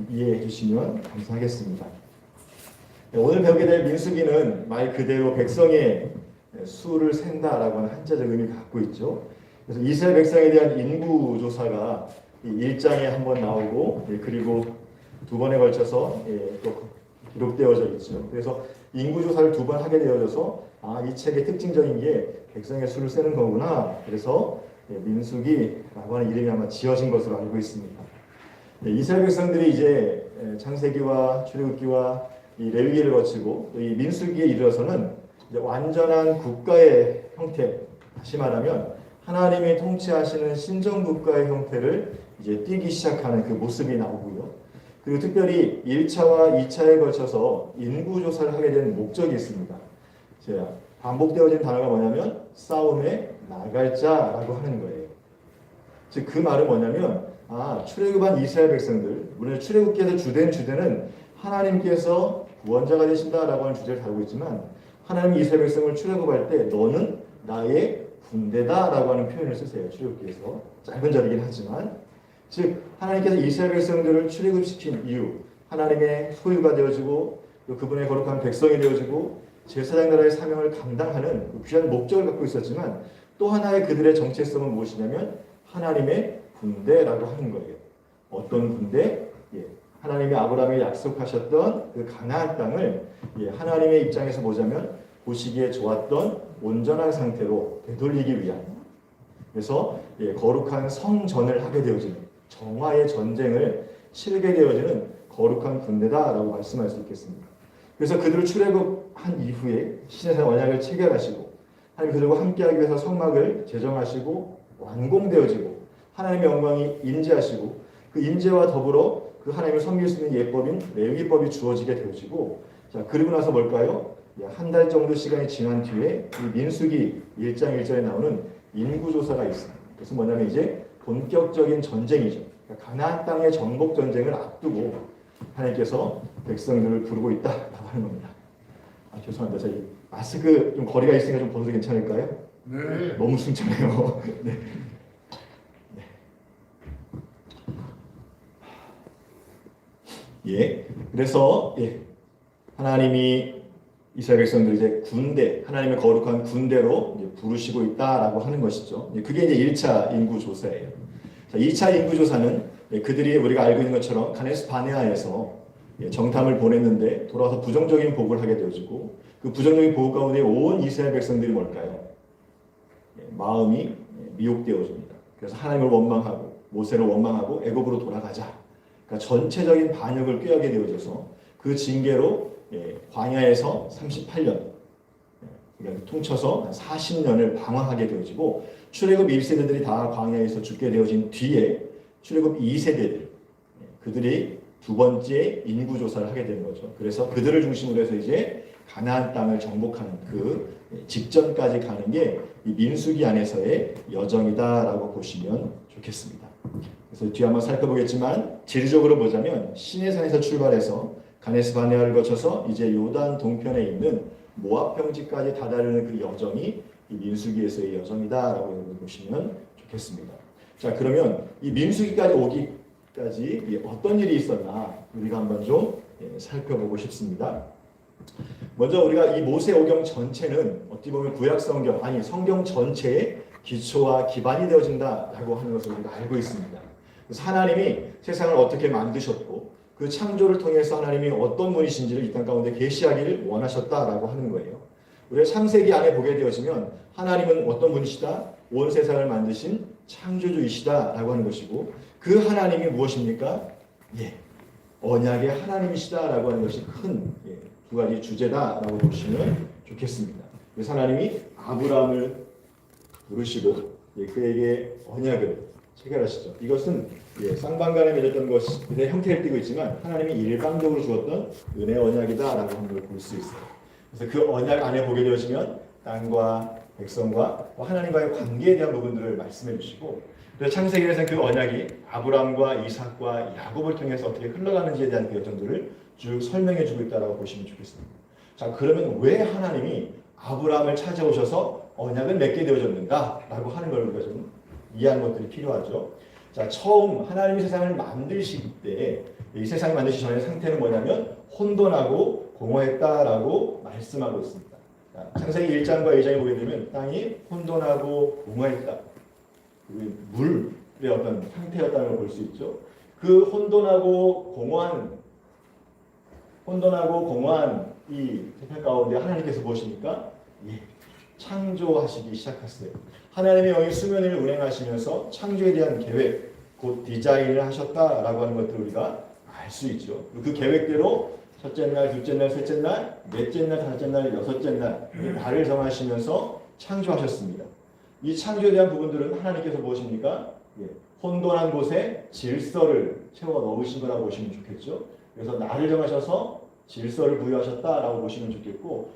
이해해 주시면 감사하겠습니다. 오늘 배우게 될 민수기는 말 그대로 백성의 수를 센다라고 하는 한자적 의미를 갖고 있죠. 그래서 이스라엘 백성에 대한 인구 조사가 1장에 한 번 나오고 그리고 두 번에 걸쳐서 또 기록되어져 있죠. 그래서 인구 조사를 두 번 하게 되어져서 이 책의 특징적인 게 백성의 수를 세는 거구나. 그래서 민수기라고 하는 이름이 아마 지어진 것으로 알고 있습니다. 이스라엘 백성들이 이제 창세기와 출애굽기와 이 레위기를 거치고 또 이 민수기에 이르러서는 이제 완전한 국가의 형태, 다시 말하면 하나님이 통치하시는 신정 국가의 형태를 이제 띠기 시작하는 그 모습이 나오고요. 그리고 특별히 1차와 2차에 걸쳐서 인구 조사를 하게 된 목적이 있습니다. 제가 반복되어진 단어가 뭐냐면 싸움에 나갈 자라고 하는 거예요. 즉 그 말은 뭐냐면 출애굽한 이스라엘 백성들, 물론 출애굽기에서 주된 주제는 하나님께서 구원자가 되신다라고 하는 주제를 다루고 있지만 하나님이 이스라엘 백성을 출애굽할 때 너는 나의 군대다라고 하는 표현을 쓰세요. 출애굽기에서 짧은 절이긴 하지만 즉 하나님께서 이스라엘 백성들을 출애굽시킨 이유, 하나님의 소유가 되어지고 또 그분의 거룩한 백성이 되어지고 제사장 나라의 사명을 감당하는 귀한 목적을 갖고 있었지만 또 하나의 그들의 정체성은 무엇이냐면 하나님의 군대라고 하는 거예요. 어떤 군대? 하나님이 아브라함에게 약속하셨던 그 가나안 땅을 하나님의 입장에서 보자면 보시기에 좋았던 온전한 상태로 되돌리기 위한, 그래서 거룩한 성전을 하게 되어지는, 정화의 전쟁을 치르게 되어지는 거룩한 군대다라고 말씀할 수 있겠습니다. 그래서 그들을 출애굽한 이후에 신의 언약을 체결하시고 하나님 그들과 함께하기 위해서 성막을 제정하시고 완공되어지고 하나님의 영광이 임재하시고 그 임재와 더불어 그 하나님을 섬길 수 있는 예법인 레위기법이 주어지게 되어지고, 자 그리고 나서 뭘까요? 한 달 정도 시간이 지난 뒤에 이 민수기 1장 1절에 나오는 인구조사가 있습니다. 그래서 뭐냐면 이제 본격적인 전쟁이죠. 그러니까 가나안 땅의 정복 전쟁을 앞두고 하나님께서 백성들을 부르고 있다라고 하는 겁니다. 죄송합니다. 저희 마스크 좀 거리가 있으니까 좀 벗어도 괜찮을까요? 네. 너무 숨차네요. 네. 그래서 하나님이 이스라엘 백성들 이제 군대, 하나님의 거룩한 군대로 이제 부르시고 있다라고 하는 것이죠. 그게 이제 1차 인구 조사예요. 자, 2차 인구 조사는 그들이 우리가 알고 있는 것처럼 가데스 바네아에서 정탐을 보냈는데 돌아와서 부정적인 보고를 하게 되어지고 그 부정적인 보고 가운데 온 이스라엘 백성들이 뭘까요? 마음이 미혹되어집니다. 그래서 하나님을 원망하고 모세를 원망하고 애굽으로 돌아가자. 그러니까 전체적인 반역을 꾀하게 되어져서 그 징계로 광야에서 38년, 그러니까 통쳐서 40년을 방황하게 되어지고 출애굽 1세대들이 다 광야에서 죽게 되어진 뒤에 출애굽 2세대들, 그들이 두 번째 인구 조사를 하게 되는 거죠. 그래서 그들을 중심으로 해서 이제 가나안 땅을 정복하는 그 직전까지 가는 게 이 민수기 안에서의 여정이다라고 보시면 좋겠습니다. 그래서 뒤에 한번 살펴보겠지만 지리적으로 보자면 시내산에서 출발해서 가데스 바네아를 거쳐서 이제 요단 동편에 있는 모압 평지까지 다다르는 그 여정이 이 민수기에서의 여정이다라고 보시면 좋겠습니다. 자, 그러면 이 민수기까지 오기까지 어떤 일이 있었나 우리가 한번 좀 살펴보고 싶습니다. 먼저 우리가 이 모세오경 전체는 어떻게 보면 구약 성경, 아니 성경 전체의 기초와 기반이 되어진다라고 하는 것을 우리가 알고 있습니다. 그래서 하나님이 세상을 어떻게 만드셨고 그 창조를 통해서 하나님이 어떤 분이신지를 이 땅 가운데 계시하기를 원하셨다라고 하는 거예요. 우리가 창세기 안에 보게 되어지면 하나님은 어떤 분이시다? 온 세상을 만드신 창조주이시다라고 하는 것이고 그 하나님이 무엇입니까? 언약의 하나님이시다라고 하는 것이 큰 두 가지 주제다라고 보시면 좋겠습니다. 그래서 하나님이 아브라함을 부르시고 그에게 언약을 체결하시죠. 이것은 쌍방간에 맺었던 것의 형태를 띠고 있지만 하나님이 일방적으로 주었던 은혜 언약이다라고 하는 걸 볼 수 있어요. 그래서 그 언약 안에 보게 되어지면 땅과 백성과 하나님과의 관계에 대한 부분들을 말씀해 주시고 그래서 창세기에서는 그 언약이 아브라함과 이삭과 야곱을 통해서 어떻게 흘러가는지에 대한 그 여정들을 쭉 설명해 주고 있다고 보시면 좋겠습니다. 자, 그러면 왜 하나님이 아브라함을 찾아오셔서 언약을 맺게 되어졌는가? 라고 하는 걸 우리가 좀 이해하는 것들이 필요하죠. 자, 처음 하나님이 세상을 만드실 때 이 세상을 만드시기 전의 상태는 뭐냐면 혼돈하고 공허했다라고 말씀하고 있습니다. 자, 창세기 1장과 2장에 보게 되면 땅이 혼돈하고 공허했다. 물의 어떤 상태였다는 걸 볼 수 있죠. 그 혼돈하고 공허한 이 세상 가운데 하나님께서 무엇입니까? 창조하시기 시작했어요. 하나님의 영이 수면을 운행하시면서 창조에 대한 계획, 곧 디자인을 하셨다라고 하는 것들을 우리가 알 수 있죠. 그 계획대로 첫째 날, 둘째 날, 셋째 날, 넷째 날, 다섯째 날, 여섯째 날 날을 정하시면서 창조하셨습니다. 이 창조에 대한 부분들은 하나님께서 무엇입니까? 혼돈한 곳에 질서를 채워 넣으신 거라고 보시면 좋겠죠. 그래서 날을 정하셔서 질서를 부여하셨다라고 보시면 좋겠고,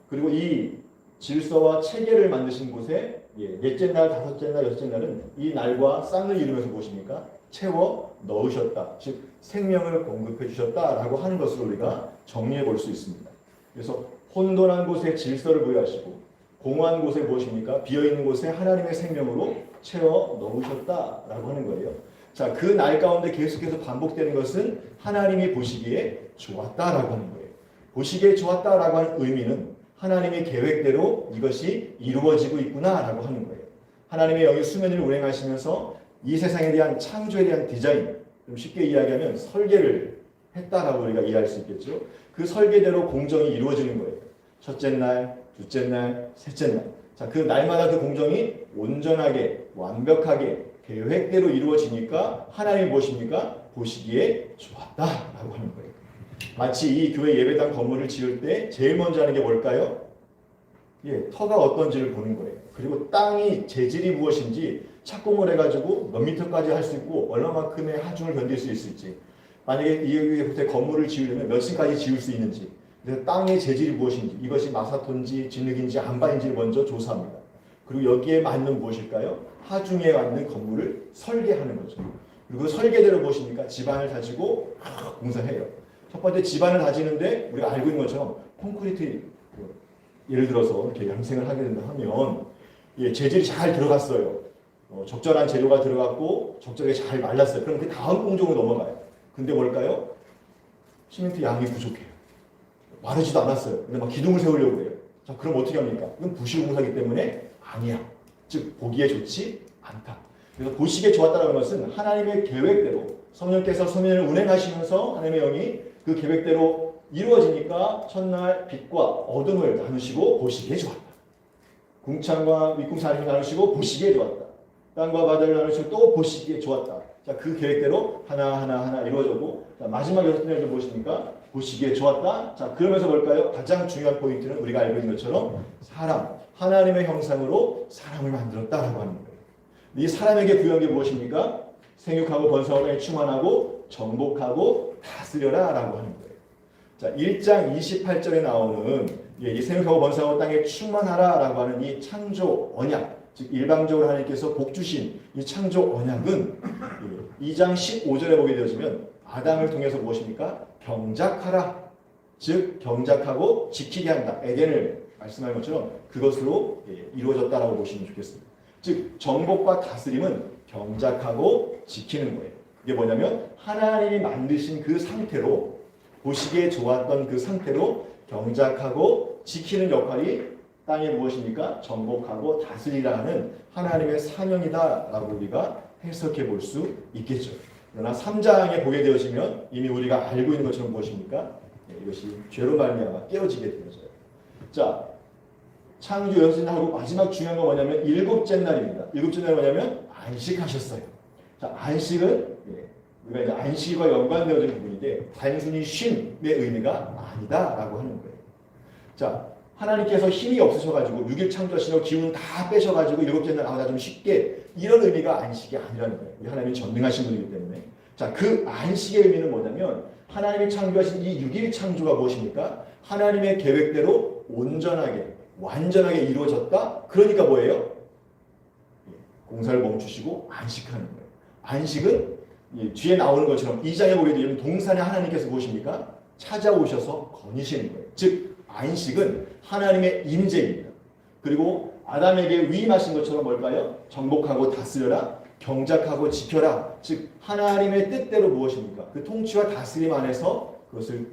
그리고 이 질서와 체계를 만드신 곳에 넷째 날, 다섯째 날, 여섯째 날은 이 날과 쌍을 이루면서 무엇입니까? 채워 넣으셨다. 즉 생명을 공급해 주셨다라고 하는 것을 우리가 정리해 볼 수 있습니다. 그래서 혼돈한 곳에 질서를 부여하시고 공허한 곳에 무엇입니까? 비어있는 곳에 하나님의 생명으로 채워 넣으셨다라고 하는 거예요. 자, 그 날 가운데 계속해서 반복되는 것은 하나님이 보시기에 좋았다라고 하는 거예요. 보시기에 좋았다라고 하는 의미는 하나님의 계획대로 이것이 이루어지고 있구나라고 하는 거예요. 하나님의 영이 수면을 운행하시면서 이 세상에 대한 창조에 대한 디자인, 좀 쉽게 이야기하면 설계를 했다라고 우리가 이해할 수 있겠죠. 그 설계대로 공정이 이루어지는 거예요. 첫째 날, 둘째 날, 셋째 날. 자, 그 날마다 그 공정이 온전하게, 완벽하게 계획대로 이루어지니까 하나님이 무엇입니까? 보시기에 좋았다라고 하는 거예요. 마치 이 교회 예배당 건물을 지을 때 제일 먼저 하는 게 뭘까요? 터가 어떤지를 보는 거예요. 그리고 땅이 재질이 무엇인지 착공을 해가지고 몇 미터까지 할 수 있고 얼마만큼의 하중을 견딜 수 있을지, 만약에 이 건물을 지으려면 몇 층까지 지을 수 있는지, 그래서 땅의 재질이 무엇인지, 이것이 마사토인지 진흙인지 안반인지를 먼저 조사합니다. 그리고 여기에 맞는 무엇일까요? 하중에 맞는 건물을 설계하는 거죠. 그리고 설계대로 무엇입니까? 지반을 다지고 공사해요. 첫 번째 지반을 다지는데 우리가 알고 있는 것처럼 콘크리트, 예를 들어서 이렇게 양생을 하게 된다 하면 재질이 잘 들어갔어요. 적절한 재료가 들어갔고 적절하게 잘 말랐어요. 그럼 그 다음 공정으로 넘어가요. 근데 뭘까요? 시멘트 양이 부족해요. 마르지도 않았어요. 근데 막 기둥을 세우려고 해요. 자, 그럼 어떻게 합니까? 이건 부실공사이기 때문에 아니야. 즉 보기에 좋지 않다. 그래서 보시기에 좋았다는 것은 하나님의 계획대로 성령께서 수면을 운행하시면서 하나님의 영이 그 계획대로 이루어지니까 첫날 빛과 어둠을 나누시고 보시기에 좋았다. 궁창과 윗궁창을 나누시고 보시기에 좋았다. 땅과 바다를 나누시고 또 보시기에 좋았다. 자, 그 계획대로 하나하나 이루어졌고, 자, 마지막 여섯 날도 무엇입니까? 보시기에 좋았다. 자, 그러면서 뭘까요? 가장 중요한 포인트는 우리가 알고 있는 것처럼 하나님의 형상으로 사람을 만들었다라고 하는 거예요. 이 사람에게 부여한 게 무엇입니까? 생육하고 번성하고 땅에 충만하고 정복하고 다스려라 라고 하는 거예요. 자, 1장 28절에 나오는 이 생육하고 번성하고 땅에 충만하라 라고 하는 이 창조 언약, 즉 일방적으로 하나님께서 복 주신 이 창조 언약은 2장 15절에 보게 되어지면 아담을 통해서 무엇입니까? 경작하라. 즉 경작하고 지키게 한다. 에덴을 말씀하는 것처럼 그것으로 이루어졌다라고 보시면 좋겠습니다. 즉 정복과 다스림은 경작하고 지키는 거예요. 이게 뭐냐면 하나님이 만드신 그 상태로, 보시기에 좋았던 그 상태로 경작하고 지키는 역할이 땅에 무엇입니까? 정복하고 다스리라는 하나님의 사명이다라고 우리가 해석해 볼 수 있겠죠. 그러나 3장에 보게 되어지면 이미 우리가 알고 있는 것처럼 무엇입니까? 이것이 죄로 말미암아 깨어지게 되어져요. 자, 창조 여섯째 날하고 마지막 중요한 건 뭐냐면 일곱째 날입니다. 일곱째 날은 뭐냐면 안식하셨어요. 자, 안식은 우리가 이제 안식과 연관되어진 부분인데 단순히 쉼의 의미가 아니다라고 하는 거예요. 자, 하나님께서 힘이 없으셔가지고 6일 창조하시려고 기운 다 빼셔가지고 일곱째 날 나 좀 쉽게, 이런 의미가 안식이 아니라는 거예요. 하나님이 전능하신 분이기 때문에. 자, 그 안식의 의미는 뭐냐면 하나님이 창조하신 이 6일 창조가 무엇입니까? 하나님의 계획대로 온전하게 완전하게 이루어졌다. 그러니까 뭐예요? 공사를 멈추시고 안식하는 거예요. 안식은 뒤에 나오는 것처럼 2장에 보게 되면 동산에 하나님께서 무엇입니까? 찾아오셔서 거니시는 거예요. 즉 안식은 하나님의 임재입니다. 그리고 아담에게 위임하신 것처럼 뭘까요? 정복하고 다스려라. 경작하고 지켜라. 즉 하나님의 뜻대로 무엇입니까? 그 통치와 다스림 안에서 그것을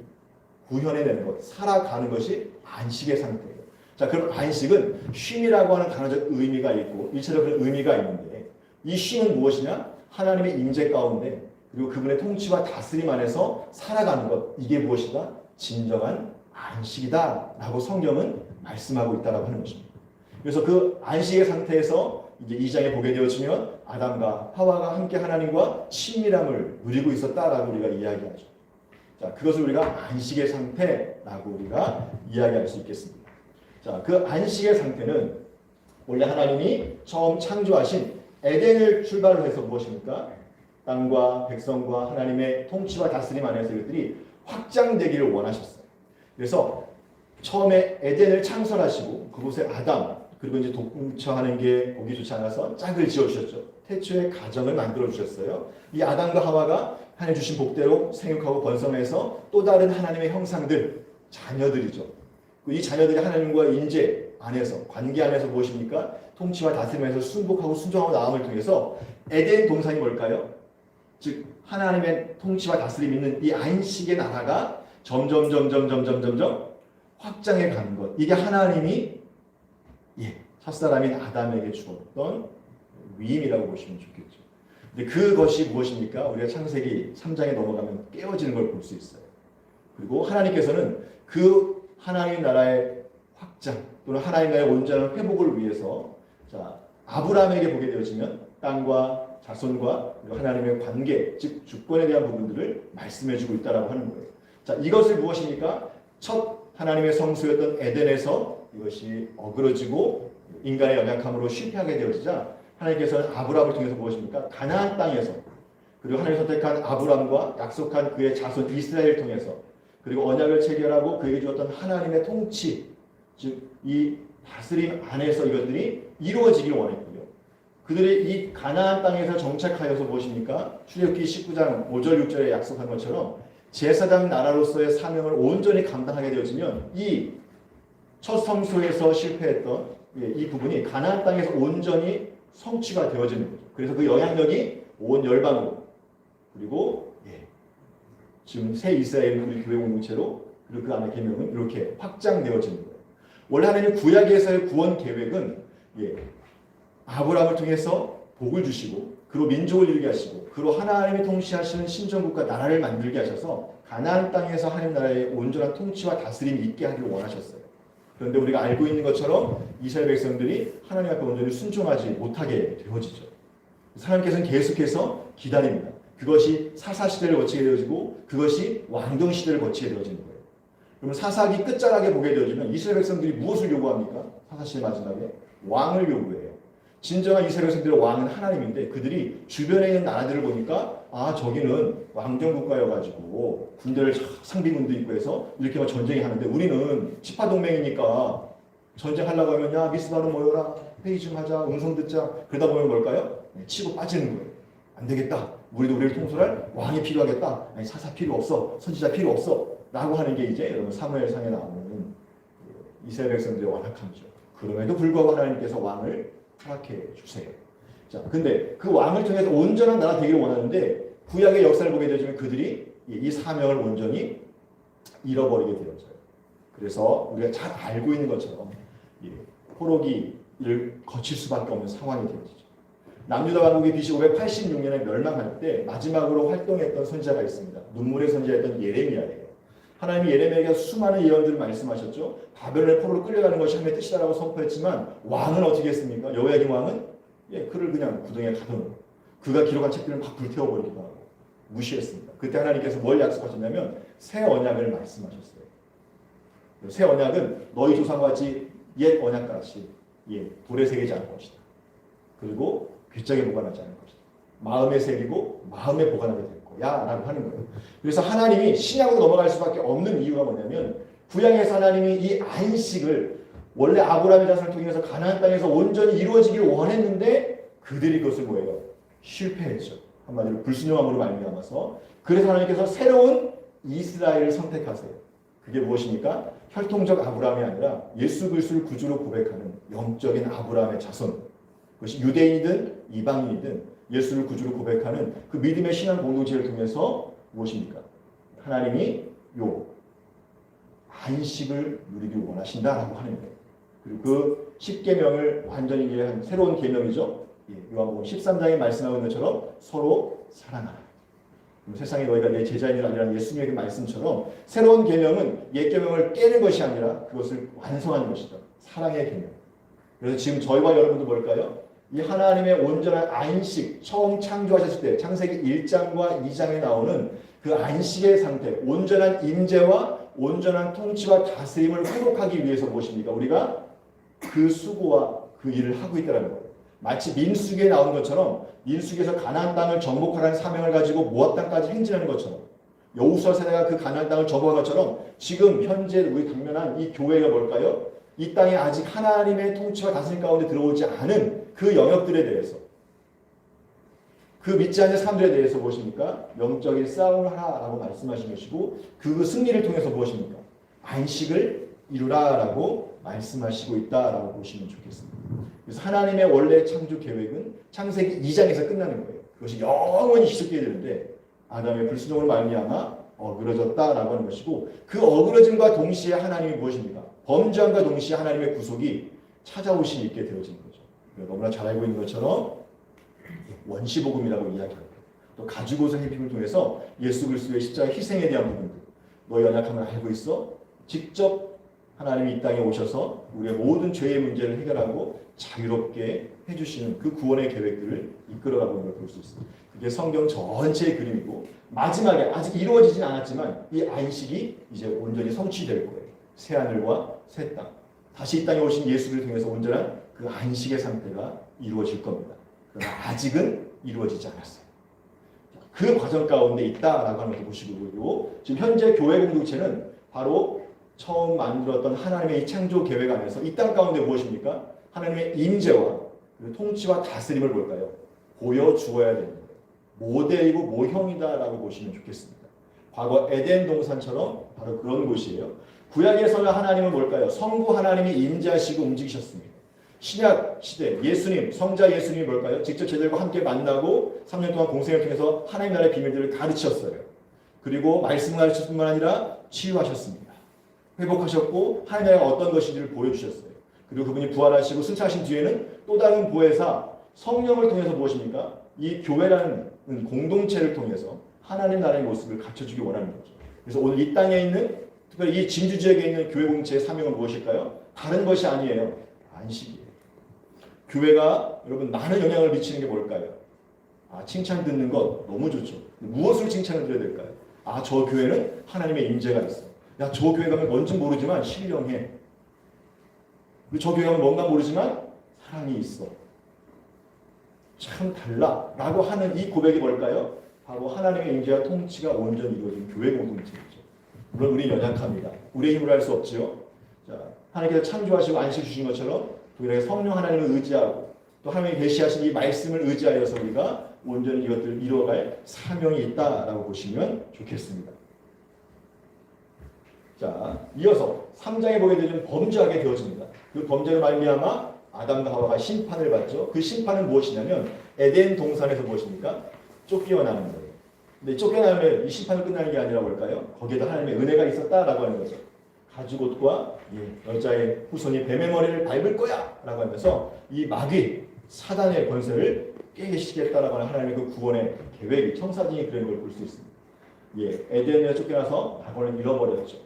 구현해내는 것, 살아가는 것이 안식의 상태예요. 자, 그럼 안식은 쉼이라고 하는 단어적 의미가 있고 일차적 그런 의미가 있는데 이 쉼은 무엇이냐? 하나님의 임재 가운데 그리고 그분의 통치와 다스림 안에서 살아가는 것, 이게 무엇이다? 진정한 안식이다 라고 성경은 말씀하고 있다고 하는 것입니다. 그래서 그 안식의 상태에서 이제 2장에 보게 되어지면 아담과 하와가 함께 하나님과 친밀함을 누리고 있었다라고 우리가 이야기하죠. 자, 그것을 우리가 안식의 상태라고 우리가 이야기할 수 있겠습니다. 자, 그 안식의 상태는 원래 하나님이 처음 창조하신 에덴을 출발을 해서 무엇입니까? 땅과 백성과 하나님의 통치와 다스림 안에서 이것들이 확장되기를 원하셨어요. 그래서 처음에 에덴을 창설하시고 그곳에 아담 그리고 이제 동처하는 게 보기 좋지 않아서 짝을 지어주셨죠. 태초에 가정을 만들어 주셨어요. 이 아담과 하와가 하나님 주신 복대로 생육하고 번성해서 또 다른 하나님의 형상들, 자녀들이죠. 이 자녀들이 하나님과 인재 안에서, 관계 안에서 무엇입니까? 통치와 다스림에서 순복하고 순종하고 나옴을 통해서 에덴 동산이 뭘까요? 즉 하나님의 통치와 다스림이 있는 이 안식의 나라가 점점 확장해 가는 것. 이게 하나님이 첫사람인 아담에게 주었던 위임이라고 보시면 좋겠죠. 근데 그것이 무엇입니까? 우리가 창세기 3장에 넘어가면 깨어지는 걸 볼 수 있어요. 그리고 하나님께서는 그 하나님 나라의 확장 또는 하나님 나라의 온전한 회복을 위해서 자, 아브라함에게 보게 되어지면 땅과 자손과 하나님의 관계, 즉 주권에 대한 부분들을 말씀해주고 있다라고 하는 거예요. 자, 이것을 무엇입니까? 첫 하나님의 성소였던 에덴에서 이것이 어그러지고 인간의 연약함으로 실패하게 되어지자 하나님께서는 아브라함을 통해서 무엇입니까? 가나안 땅에서 그리고 하나님이 선택한 아브라함과 약속한 그의 자손 이스라엘을 통해서 그리고 언약을 체결하고 그에게 주었던 하나님의 통치, 즉 이 다스림 안에서 이것들이 이루어지길 원했고요. 그들이 이 가나안 땅에서 정착하여서 무엇입니까? 출애굽기 19장 5절 6절에 약속한 것처럼 제사장 나라로서의 사명을 온전히 감당하게 되어지면 이 첫 성소에서 실패했던 이 부분이 가나안 땅에서 온전히 성취가 되어지는 거죠. 그래서 그 영향력이 온 열방으로 그리고 지금 새 이스라엘 우리 교회 공동체로 그리고 그 안에 계명은 이렇게 확장되어지는 거예요. 원래 하나님 구약에서의 구원 계획은 아브라함을 통해서 복을 주시고 그로 민족을 이루게 하시고 그로 하나님이 통치하시는 신정국가 나라를 만들게 하셔서 가나안 땅에서 하나님 나라의 온전한 통치와 다스림이 있게 하기를 원하셨어요. 그런데 우리가 알고 있는 것처럼 이스라엘 백성들이 하나님 앞에 온전히 순종하지 못하게 되어지죠. 하나님께서는 계속해서 기다립니다. 그것이 사사시대를 거치게 되어지고 그것이 왕정시대를 거치게 되어지는 거예요. 그러면 사사기 끝자락에 보게 되어지면 이스라엘 백성들이 무엇을 요구합니까? 사사시대 마지막에 왕을 요구해요. 진정한 이스라엘 백성들의 왕은 하나님인데 그들이 주변에 있는 나라들을 보니까 저기는 왕정국가여가지고 군대를 상비군도 있고 해서 이렇게 막 전쟁이 하는데 우리는 지파동맹이니까 전쟁하려고 하면 야 미스바로 모여라 회의 좀 하자 음성 듣자 그러다 보면 뭘까요? 치고 빠지는 거예요. 안 되겠다. 우리도 우리를 통솔할 왕이 필요하겠다. 아니 사사 필요 없어. 선지자 필요 없어. 라고 하는 게 이제 여러분 사무엘상에 나오는 이스라엘 백성들의 완악함이죠. 그럼에도 불구하고 하나님께서 왕을 허락해 주세요. 자, 근데 그 왕을 통해서 온전한 나라 되기를 원하는데 구약의 역사를 보게 되면 그들이 이 사명을 온전히 잃어버리게 되어져요. 그래서 우리가 잘 알고 있는 것처럼 포로기를 거칠 수밖에 없는 상황이 되어지죠. 남유다 왕국이 BC 586년에 멸망할 때 마지막으로 활동했던 선지자가 있습니다. 눈물의 선지자였던 예레미야예요. 하나님이 예레미야에게 수많은 예언들을 말씀하셨죠. 바벨론의 포로로 끌려가는 것이 하나님의 뜻이다라고 선포했지만 왕은 어떻게 했습니까? 여호야김 왕은 그를 그냥 구덩이에 가둬놓고 그가 기록한 책들을 막 불태워버리기도 하고 무시했습니다. 그때 하나님께서 뭘 약속하셨냐면 새 언약을 말씀하셨어요. 새 언약은 너희 조상과 같이 옛 언약같이 돌에 새기지 않을 것이다. 그리고 귓장에 보관하지 않을 것이다. 마음에 새기고 마음에 보관하게 될 거야 라고 하는 거예요. 그래서 하나님이 신약으로 넘어갈 수밖에 없는 이유가 뭐냐면 구약에서 하나님이 이 안식을 원래 아브라함의 자손을 통해서 가나안 땅에서 온전히 이루어지기를 원했는데 그들이 그것을 뭐예요? 실패했죠. 한마디로 불순종함으로 말미암아서 그래서 하나님께서 새로운 이스라엘을 선택하세요. 그게 무엇입니까? 혈통적 아브라함이 아니라 예수 그리스도를 구주로 고백하는 영적인 아브라함의 자손. 그것이 유대인이든 이방인이든 예수를 구주로 고백하는 그 믿음의 신앙 공동체를 통해서 무엇입니까? 하나님이 요 안식을 누리길 원하신다라고 하는 거예요. 그리고 그 10계명을 완전히 이해한 새로운 계명이죠. 요한복음 13장에 말씀하고 있는 것처럼 서로 사랑하라. 세상에 너희가 내 제자인들 아니라는 예수님의 그 말씀처럼 새로운 계명은 옛 계명을 깨는 것이 아니라 그것을 완성하는 것이다. 사랑의 계명. 그래서 지금 저희와 여러분도 뭘까요? 이 하나님의 온전한 안식, 처음 창조하셨을 때 창세기 1장과 2장에 나오는 그 안식의 상태, 온전한 임재와 온전한 통치와 다스림을 회복하기 위해서 무엇입니까? 우리가 그 수고와 그 일을 하고 있다는 거예요. 마치 민수기에 나오는 것처럼 민수기에서 가나안 땅을 정복하라는 사명을 가지고 모압 땅까지 행진하는 것처럼 여호수아 세대가 그 가나안 땅을 정복한 것처럼 지금 현재 우리 당면한 이 교회가 뭘까요? 이 땅에 아직 하나님의 통치와 다스림 가운데 들어오지 않은 그 영역들에 대해서 그 믿지 않는 사람들에 대해서 무엇입니까? 영적인 싸움을 하라고 말씀하신 것이고 그 승리를 통해서 무엇입니까? 안식을 이루라라고 말씀하시고 있다라고 보시면 좋겠습니다. 그래서 하나님의 원래 창조 계획은 창세기 2장에서 끝나는 거예요. 그것이 영원히 지속돼야 되는데 아담의 불순종으로 말미암아 어그러졌다라고 하는 것이고 그 어그러짐과 동시에 하나님이 무엇입니까? 범죄함과 동시에 하나님의 구속이 찾아오시 있게 되어진 거죠. 너무나 잘 알고 있는 것처럼 원시복음이라고 이야기합니다. 또 가지고서 해픽을 통해서 예수 그리스도의 십자가 희생에 대한 부분들 너희 연약함을 알고 있어? 직접 하나님이 이 땅에 오셔서 우리의 모든 죄의 문제를 해결하고 자유롭게 해주시는 그 구원의 계획들을 이끌어가고 있는 걸 볼 수 있습니다. 그게 성경 전체의 그림이고 마지막에 아직 이루어지진 않았지만 이 안식이 이제 온전히 성취될 거예요. 새 하늘과 새 땅. 다시 이 땅에 오신 예수를 통해서 온전한 그 안식의 상태가 이루어질 겁니다. 그러나 아직은 이루어지지 않았어요. 그 과정 가운데 있다라고 하는 것을 보시고요. 지금 현재 교회 공동체는 바로 처음 만들었던 하나님의 이 창조 계획 안에서 이 땅 가운데 무엇입니까? 하나님의 임재와 통치와 다스림을 볼까요? 보여주어야 되는 거예요. 모델이고 모형이다라고 보시면 좋겠습니다. 과거 에덴 동산처럼 바로 그런 곳이에요. 구약에서는 하나님은 뭘까요? 성부 하나님이 임재하시고 움직이셨습니다. 신약 시대 예수님, 성자 예수님이 뭘까요? 직접 제자들과 함께 만나고 3년 동안 공생을 통해서 하나님 나라의 비밀들을 가르치셨어요. 그리고 말씀을 가르칠 뿐만 아니라 치유하셨습니다. 회복하셨고 하나님 나라가 어떤 것인지를 보여주셨어요. 그리고 그분이 부활하시고 승천하신 뒤에는 또 다른 보혜사 성령을 통해서 무엇입니까? 이 교회라는 공동체를 통해서 하나님 나라의 모습을 갖춰주기 원하는 거죠. 그래서 오늘 이 땅에 있는 특별히 이 진주 지역에 있는 교회 공동체의 사명은 무엇일까요? 다른 것이 아니에요. 안식이에요. 교회가 여러분 많은 영향을 미치는 게 뭘까요? 칭찬 듣는 것 너무 좋죠. 무엇을 칭찬을 드려야 될까요? 저 교회는 하나님의 임재가 있어. 야, 저 교회 가면 뭔지 모르지만 신령해. 그리고 저 교회 가면 뭔가 모르지만 사랑이 있어. 참 달라. 라고 하는 이 고백이 뭘까요? 바로 하나님의 임재와 통치가 온전히 이루어진 교회 공동체이죠. 물론 우리는 연약합니다. 우리의 힘으로 할 수 없지요. 자, 하나님께서 창조하시고 안식 주신 것처럼 우리가 성령 하나님을 의지하고 또 하나님이 계시하신 이 말씀을 의지하여서 우리가 온전히 이것들을 이루어갈 사명이 있다라고 보시면 좋겠습니다. 자, 이어서 3장에 보게 되면 범죄하게 되어집니다. 그 범죄로 말미암아 아담과 하와가 심판을 받죠. 그 심판은 무엇이냐면 에덴 동산에서 무엇입니까? 쫓겨나는 거예요. 근데 쫓겨나면 이 심판은 끝나는 게 아니라 뭘까요? 거기에도 하나님의 은혜가 있었다라고 하는 거죠. 가죽옷과 여자의 후손이 뱀의 머리를 밟을 거야 라고 하면서 이 마귀 사단의 권세를 깨게 시키겠다라고 하는 하나님의 그 구원의 계획이 청사진이 그런 걸 볼 수 있습니다. 에덴에 쫓겨나서 야곱은 잃어버렸죠.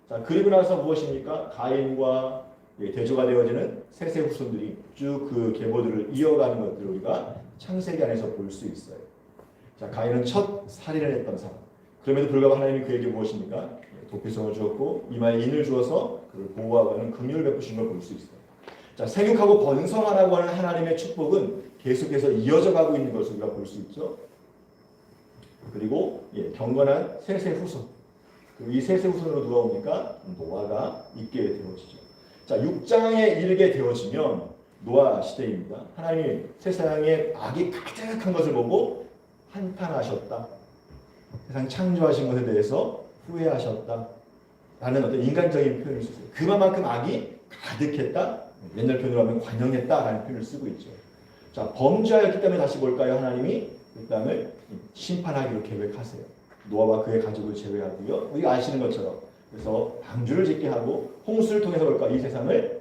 자, 그리고 나서 무엇입니까? 가인과 대조가 되어지는 셋의 후손들이 쭉 그 계보들을 이어가는 것들을 우리가 창세기 안에서 볼 수 있어요. 자, 가인은 첫 살인을 했던 사람. 그럼에도 불구하고 하나님이 그에게 무엇입니까? 도피성을 주었고 이마에 인을 주어서 그를 보호하고 하는 긍휼을 베푸신 걸 볼 수 있어요. 자, 생육하고 번성하라고 하는 하나님의 축복은 계속해서 이어져 가고 있는 것을 우리가 볼 수 있죠. 그리고 경건한 셋의 후손. 이 셋의 후손으로 누가 옵니까? 노아가 있게 되어지죠. 자, 6장에 이르게 되어지면 노아 시대입니다. 하나님이 세상에 악이 가득한 것을 보고 한탄하셨다. 세상 창조하신 것에 대해서 후회하셨다. 라는 어떤 인간적인 표현을 썼어요. 그만큼 악이 가득했다. 옛날 표현으로 하면 관영했다. 라는 표현을 쓰고 있죠. 자, 범죄하였기 때문에 다시 뭘까요? 하나님이 이 땅을 심판하기로 계획하세요. 노아와 그의 가족을 제외하고요. 우리가 아시는 것처럼 그래서 방주를 짓게 하고 홍수를 통해서 뭘까? 이 세상을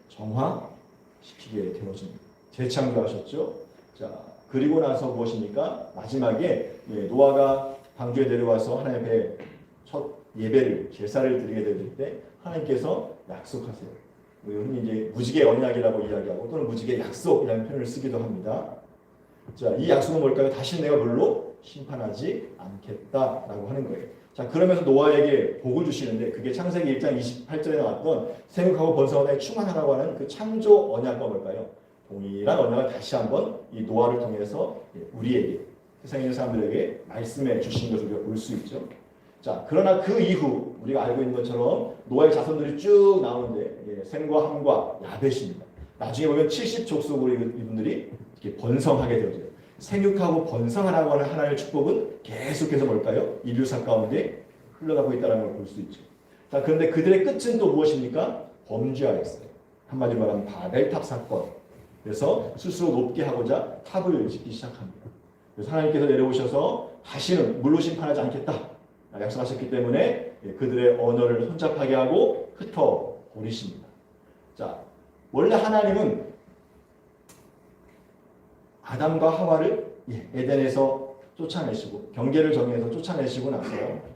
정화시키게 되어집니다. 재창조하셨죠. 자, 그리고 나서 무엇입니까? 마지막에 노아가 방주에 내려와서 하나님 앞에 첫 예배를 제사를 드리게 될 때 하나님께서 약속하세요. 흔히 이제 무지개 언약이라고 이야기하고 또는 무지개 약속이라는 표현을 쓰기도 합니다. 자, 이 약속은 뭘까요? 다시 내가 물로 심판하지 않겠다라고 하는 거예요. 자, 그러면서 노아에게 복을 주시는데 그게 창세기 1장 28절에 나왔던 생육하고 번성하되 충만하라고 하는 그 창조 언약과 뭘까요? 동일한 언약을 다시 한번 이 노아를 통해서 우리에게 세상에 있는 사람들에게 말씀해 주신 것을 우리가 볼 수 있죠. 자, 그러나 그 이후 우리가 알고 있는 것처럼 노아의 자손들이 쭉 나오는데 셈과 함과 야벳입니다. 나중에 보면 70족속으로 이분들이 이렇게 번성하게 되어져요. 생육하고 번성하라고 하는 하나님의 축복은 계속해서 뭘까요? 인류사 가운데 흘러가고 있다는 걸 볼 수 있죠. 자, 그런데 그들의 끝은 또 무엇입니까? 범죄하였어요. 한마디로 말하면 바벨탑 사건. 그래서 스스로 높게 하고자 탑을 짓기 시작합니다. 그래서 하나님께서 내려오셔서 다시는 물로 심판하지 않겠다 약속하셨기 때문에 그들의 언어를 혼잡하게 하고 흩어버리십니다. 자, 원래 하나님은 아담과 하와를 에덴에서 쫓아내시고 경계를 정해서 쫓아내시고 나서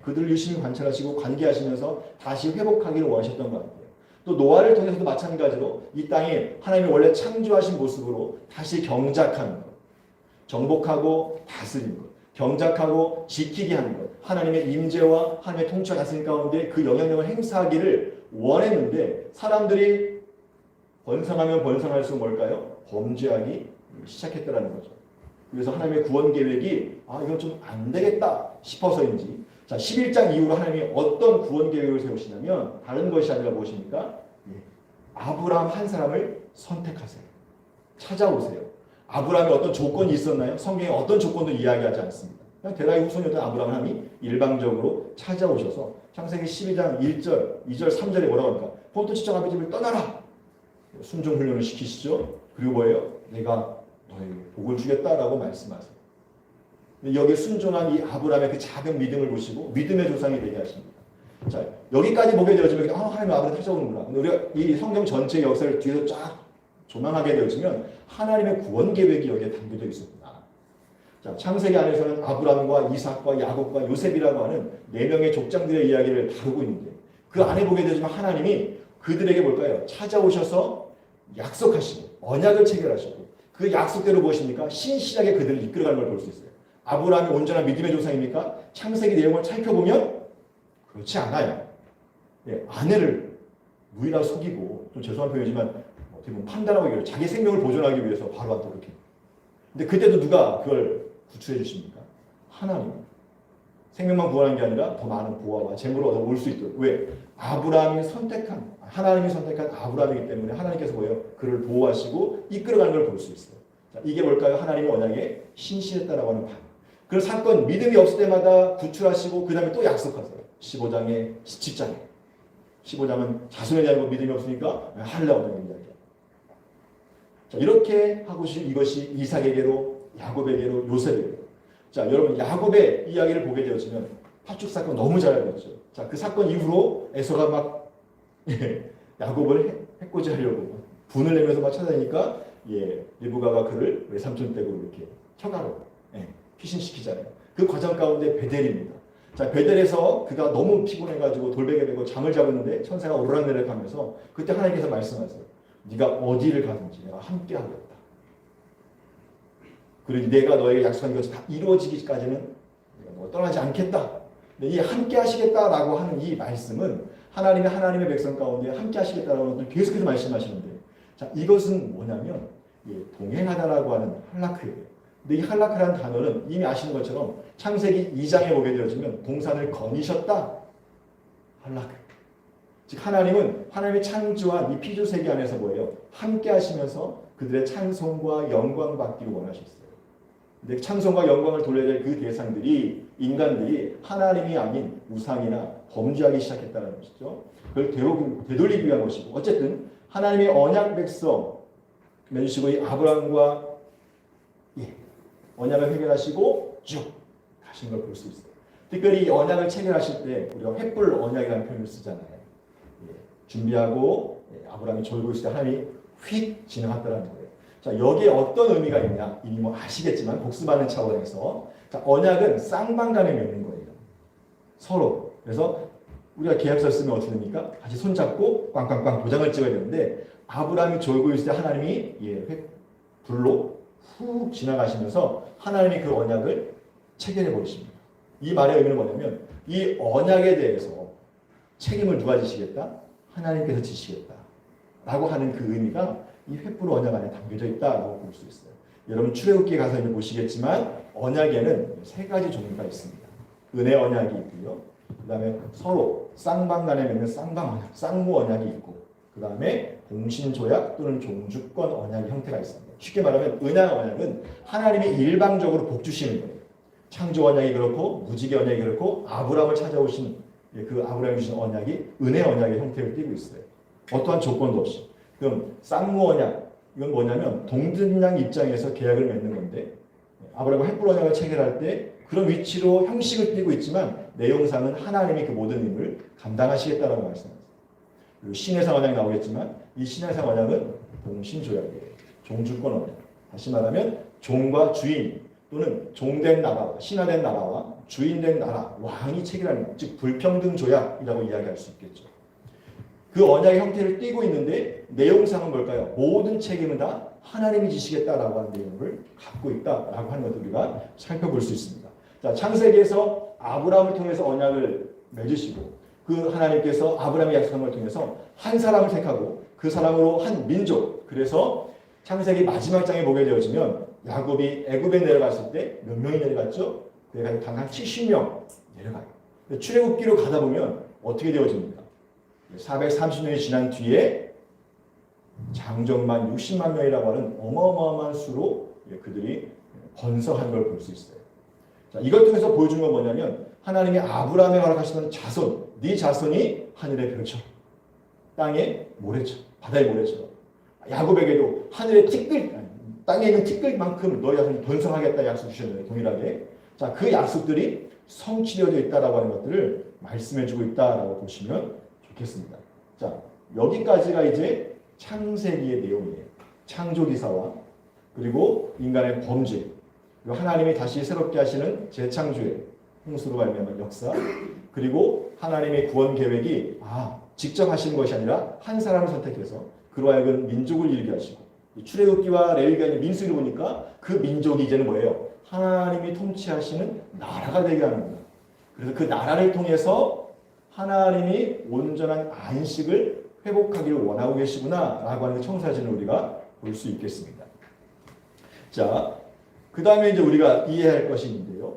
그들을 유심히 관찰하시고 관계하시면서 다시 회복하기를 원하셨던 것 같아요. 또 노아를 통해서도 마찬가지로 이 땅에 하나님이 원래 창조하신 모습으로 다시 경작하는 것, 정복하고 다스리는 것, 경작하고 지키게 하는 것, 하나님의 임재와 하나님의 통치와 다스림 가운데 그 영향력을 행사하기를 원했는데 사람들이 번성하면 번성할수록 뭘까요? 범죄하기 시작했다라는 거죠. 그래서 하나님의 구원 계획이 이건 좀 안 되겠다 싶어서인지 자 11장 이후로 하나님이 어떤 구원 계획을 세우시냐면 다른 것이 아니라 무엇입니까? 아브라함 한 사람을 선택하세요. 찾아오세요. 아브라함이 어떤 조건이 있었나요? 성경에 어떤 조건도 이야기하지 않습니다. 그냥 데라의 후손이었던 아브라함이 일방적으로 찾아오셔서 창세기 12장 1절, 2절, 3절에 뭐라고 합니까? 본토 지정 아버지 집을 떠나라. 순종 훈련을 시키시죠. 그리고 뭐예요? 내가 너에게 복을 주겠다라고 말씀하세요. 여기 순종한 이 아브라함의 그 작은 믿음을 보시고 믿음의 조상이 되게 하십니다. 자, 여기까지 보게 되어지면 하나님 아브라함 찾아오는구나. 근데 우리가 이 성경 전체의 역사를 뒤에서 쫙 조망하게 되어지면 하나님의 구원 계획이 여기에 담겨져 있었구나. 자, 창세기 안에서는 아브라함과 이삭과 야곱과 요셉이라고 하는 4명의 족장들의 이야기를 다루고 있는데 그 안에 보게 되지만 하나님이 그들에게 뭘까요? 찾아오셔서 약속하시고 언약을 체결하시고 그 약속대로 무엇입니까? 신실하게 그들을 이끌어가는 걸 볼 수 있어요. 아브라함이 온전한 믿음의 조상입니까? 창세기 내용을 살펴보면 그렇지 않아요. 아내를 무인하고 속이고 좀 죄송한 표현이지만 어떻게 보면 판단하고 이겨요. 자기 생명을 보존하기 위해서 바로 한테 그렇게. 근데 그때도 누가 그걸 구출해 주십니까? 하나님. 생명만 구하는 게 아니라 더 많은 보화와 재물을 얻어올 수 있도록. 왜? 아브라함이 선택한 하나님이 선택한 아브라함이기 때문에 하나님께서 뭐예요? 그를 보호하시고 이끌어가는 걸 볼 수 있어요. 자, 이게 뭘까요? 하나님의 언약에 신실했다라고 하는 반. 그 사건 믿음이 없을 때마다 구출하시고 그 다음에 또 약속하세요. 15장에 17장에 15장은 자손에 대한 믿음이 없으니까 하려고 하는 이야기예요. 자, 이렇게 하고 이것이 이삭에게로 야곱에게로 요셉에게로. 자, 여러분 야곱의 이야기를 보게 되어지면 파축 사건 너무 잘 알고 있죠. 자, 그 사건 이후로 에서가 막 야곱을 해코지하려고 분을 내면서 막 찾아다니까 리브가가 그를 외삼촌 댁으로 이렇게 처가로 피신시키잖아요. 그 과정 가운데 베델입니다. 자, 베델에서 그가 너무 피곤해가지고 돌베개 메고 잠을 자고 천사가 오르락내리락하면서 그때 하나님께서 말씀하세요. 네가 어디를 가든지 내가 함께 하겠다. 그리고 내가 너에게 약속한 것이 다 이루어지기까지는 내가 너 떠나지 않겠다. 이 함께 하시겠다라고 하는 이 말씀은 하나님의 백성 가운데 함께 하시겠다라고 하는 계속해서 말씀하시는데 자, 이것은 뭐냐면 동행하다라고 하는 할라크예요. 근데 이 할라크라는 단어는 이미 아시는 것처럼 창세기 2장에 보게 되어지면 동산을 거니셨다. 할라크. 즉 하나님은 하나님의 창조한 이 피조 세계 안에서 뭐예요? 함께 하시면서 그들의 찬송과 영광 받기를 원하셨어요. 근데 찬송과 영광을 돌려야 될 그 대상들이 인간들이 하나님이 아닌 우상이나 범죄하기 시작했다는 것이죠. 그걸 되돌리기 위한 것이고 어쨌든 하나님의 언약 백성 맺으시고 이 아브라함과 언약을 해결하시고 쭉 가신 걸 볼 수 있어요. 특별히 이 언약을 체결하실 때 우리가 횃불 언약이라는 표현을 쓰잖아요. 준비하고 아브라함이 졸고 있을 때 하나님이 휙 지나갔다는 거예요. 자, 여기에 어떤 의미가 있냐? 이미 뭐 아시겠지만 복습하는 차원에서 자, 언약은 쌍방간에 맺는 거예요. 서로. 그래서 우리가 계약서 쓰면 어떻게 됩니까? 같이 손잡고 꽝꽝꽝 도장을 찍어야 되는데 아브라함이 졸고 있을 때 하나님이 불로 훅 지나가시면서 하나님이 그 언약을 체결해 버리십니다. 이 말의 의미는 뭐냐면 이 언약에 대해서 책임을 누가 지시겠다? 하나님께서 지시겠다. 라고 하는 그 의미가 이 횃불 언약 안에 담겨져 있다고 볼 수 있어요. 여러분 출애굽기에 가서 이제 보시겠지만 언약에는 세 가지 종류가 있습니다. 은혜 언약이 있고요. 그 다음에 서로 쌍방간에 맺는 쌍방 언약, 쌍무 언약이 있고 그 다음에 공신조약 또는 종주권 언약의 형태가 있습니다. 쉽게 말하면 은혜 언약은 하나님이 일방적으로 복 주시는 거예요. 창조 언약이 그렇고 무지개 언약이 그렇고 아브라함을 찾아오신 그 아브라함이 주신 언약이 은혜 언약의 형태를 띠고 있어요. 어떠한 조건도 없이. 그럼 쌍무 언약 이건 뭐냐면 동등양 입장에서 계약을 맺는 건데 아브라함과 횃불 언약을 체결할 때 그런 위치로 형식을 띠고 있지만 내용상은 하나님이 그 모든 힘을 감당하시겠다라고 말씀합니다. 그리고 신해상 언약이 나오겠지만 이 신해상 언약은 동신조약이에요. 종주권 언약. 다시 말하면 종과 주인 또는 종된 나라와 신하된 나라와 주인된 나라, 왕이 체결하는 즉 불평등 조약이라고 이야기할 수 있겠죠. 그 언약의 형태를 띠고 있는데 내용상은 뭘까요? 모든 책임은 다 하나님이 지시겠다라고 하는 내용을 갖고 있다라고 하는 것을 우리가 살펴볼 수 있습니다. 자, 창세기에서 아브라함을 통해서 언약을 맺으시고 그 하나님께서 아브라함의 약속한 걸 통해서 한 사람을 택하고 그 사람으로 한 민족 그래서 창세기 마지막 장에 보게 되어지면 야곱이 애굽에 내려갔을 때 몇 명이 내려갔죠? 그래서 단 70명 내려가요. 출애굽기로 가다 보면 어떻게 되어집니까? 430년이 지난 뒤에 장정만 60만 명이라고 하는 어마어마한 수로 그들이 번성한 걸 볼 수 있어요. 자, 이것 통해서 보여주는 건 뭐냐면 하나님이 아브라함에 허락하시는 자손, 네 자손이 하늘의 별처럼 땅의 모래처럼 바다의 모래처럼 야곱에게도 하늘의 티끌 땅에 있는 티끌만큼 너희 자손이 번성하겠다 약속 주셨는데 동일하게 자, 그 약속들이 성취되어 있다라고 하는 것들을 말씀해주고 있다라고 보시면 좋겠습니다. 자, 여기까지가 이제 창세기의 내용이에요. 창조기사와 그리고 인간의 범죄 그리고 하나님이 다시 새롭게 하시는 재창조의 홍수로 말미암은 역사 그리고 하나님의 구원 계획이 직접 하시는 것이 아니라 한 사람을 선택해서 그로 하여금 민족을 이루게 하시고 출애굽기와 레위기가 있는 민수기를 보니까 그 민족이 이제는 뭐예요? 하나님이 통치하시는 나라가 되게 하는 거예요. 그래서 그 나라를 통해서 하나님이 온전한 안식을 회복하기를 원하고 계시구나 라고 하는 청사진을 우리가 볼 수 있겠습니다. 자, 그 다음에 이제 우리가 이해할 것이 있는데요.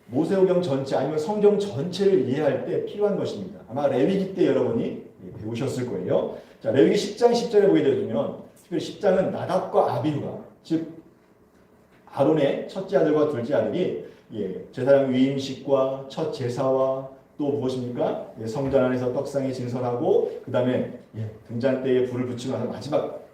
모세오경 전체 아니면 성경 전체를 이해할 때 필요한 것입니다. 아마 레위기 때 여러분이 배우셨을 거예요. 자, 레위기 10장 10절에 보게 되면 특별히 10장은 나답과 아비후가 즉 아론의 첫째 아들과 둘째 아들이 제사장 위임식과 첫 제사와 또 무엇입니까? 성전 안에서 떡상에 진설하고 그 다음에 등잔대에 불을 붙이고 나서 마지막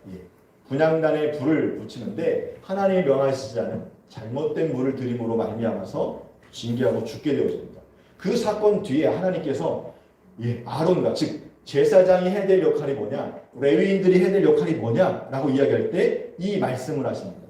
분향단에 불을 붙이는데 하나님이 명하시지 않은 잘못된 물을 들임으로 말미암아서 징계하고 죽게 되어집니다. 그 사건 뒤에 하나님께서 아론과 즉 제사장이 해야 될 역할이 뭐냐 레위인들이 해야 될 역할이 뭐냐라고 이야기할 때 이 말씀을 하십니다.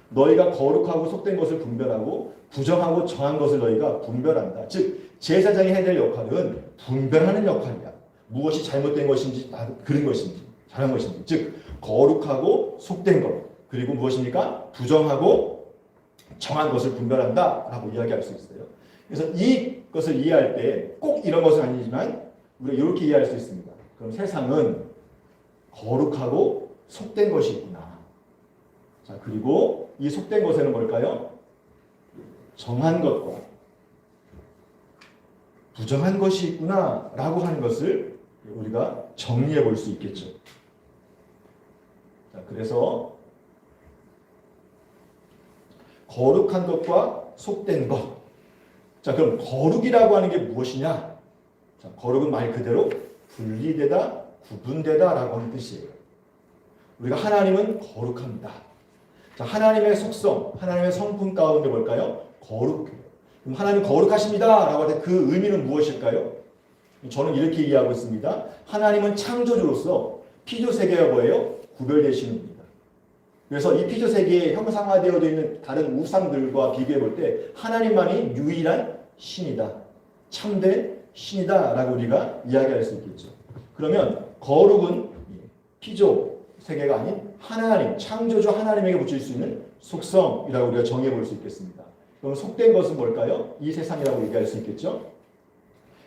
너희가 거룩하고 속된 것을 분별하고 부정하고 정한 것을 너희가 분별한다. 즉 제사장이 해야 될 역할은 분별하는 역할이야. 무엇이 잘못된 것인지 그런 것인지 잘한 것인지 즉 거룩하고 속된 것 그리고 무엇입니까? 부정하고 정한 것을 분별한다 라고 이야기할 수 있어요. 그래서 이것을 이해할 때 꼭 이런 것은 아니지만 우리가 이렇게 이해할 수 있습니다. 그럼 세상은 거룩하고 속된 것이 있구나. 자, 그리고 이 속된 것에는 뭘까요? 정한 것과 부정한 것이 있구나 라고 하는 것을 우리가 정리해 볼 수 있겠죠. 자, 그래서 거룩한 것과 속된 것. 자, 그럼 거룩이라고 하는 게 무엇이냐? 자, 거룩은 말 그대로 분리되다, 구분되다 라고 하는 뜻이에요. 우리가 하나님은 거룩합니다. 자, 하나님의 속성, 하나님의 성품 가운데 뭘까요? 거룩해요. 그럼 하나님 거룩하십니다 라고 할 때 그 의미는 무엇일까요? 저는 이렇게 이해하고 있습니다. 하나님은 창조주로서 피조세계가 뭐예요? 구별되시는 분이다. 그래서 이 피조세계에 형상화되어 있는 다른 우상들과 비교해 볼 때 하나님만이 유일한 신이다. 참된 신이다 라고 우리가 이야기할 수 있겠죠. 그러면 거룩은 피조세계가 아닌 하나님, 창조주 하나님에게 붙일 수 있는 속성이라고 우리가 정해 볼 수 있겠습니다. 그럼 속된 것은 뭘까요? 이 세상이라고 얘기할 수 있겠죠.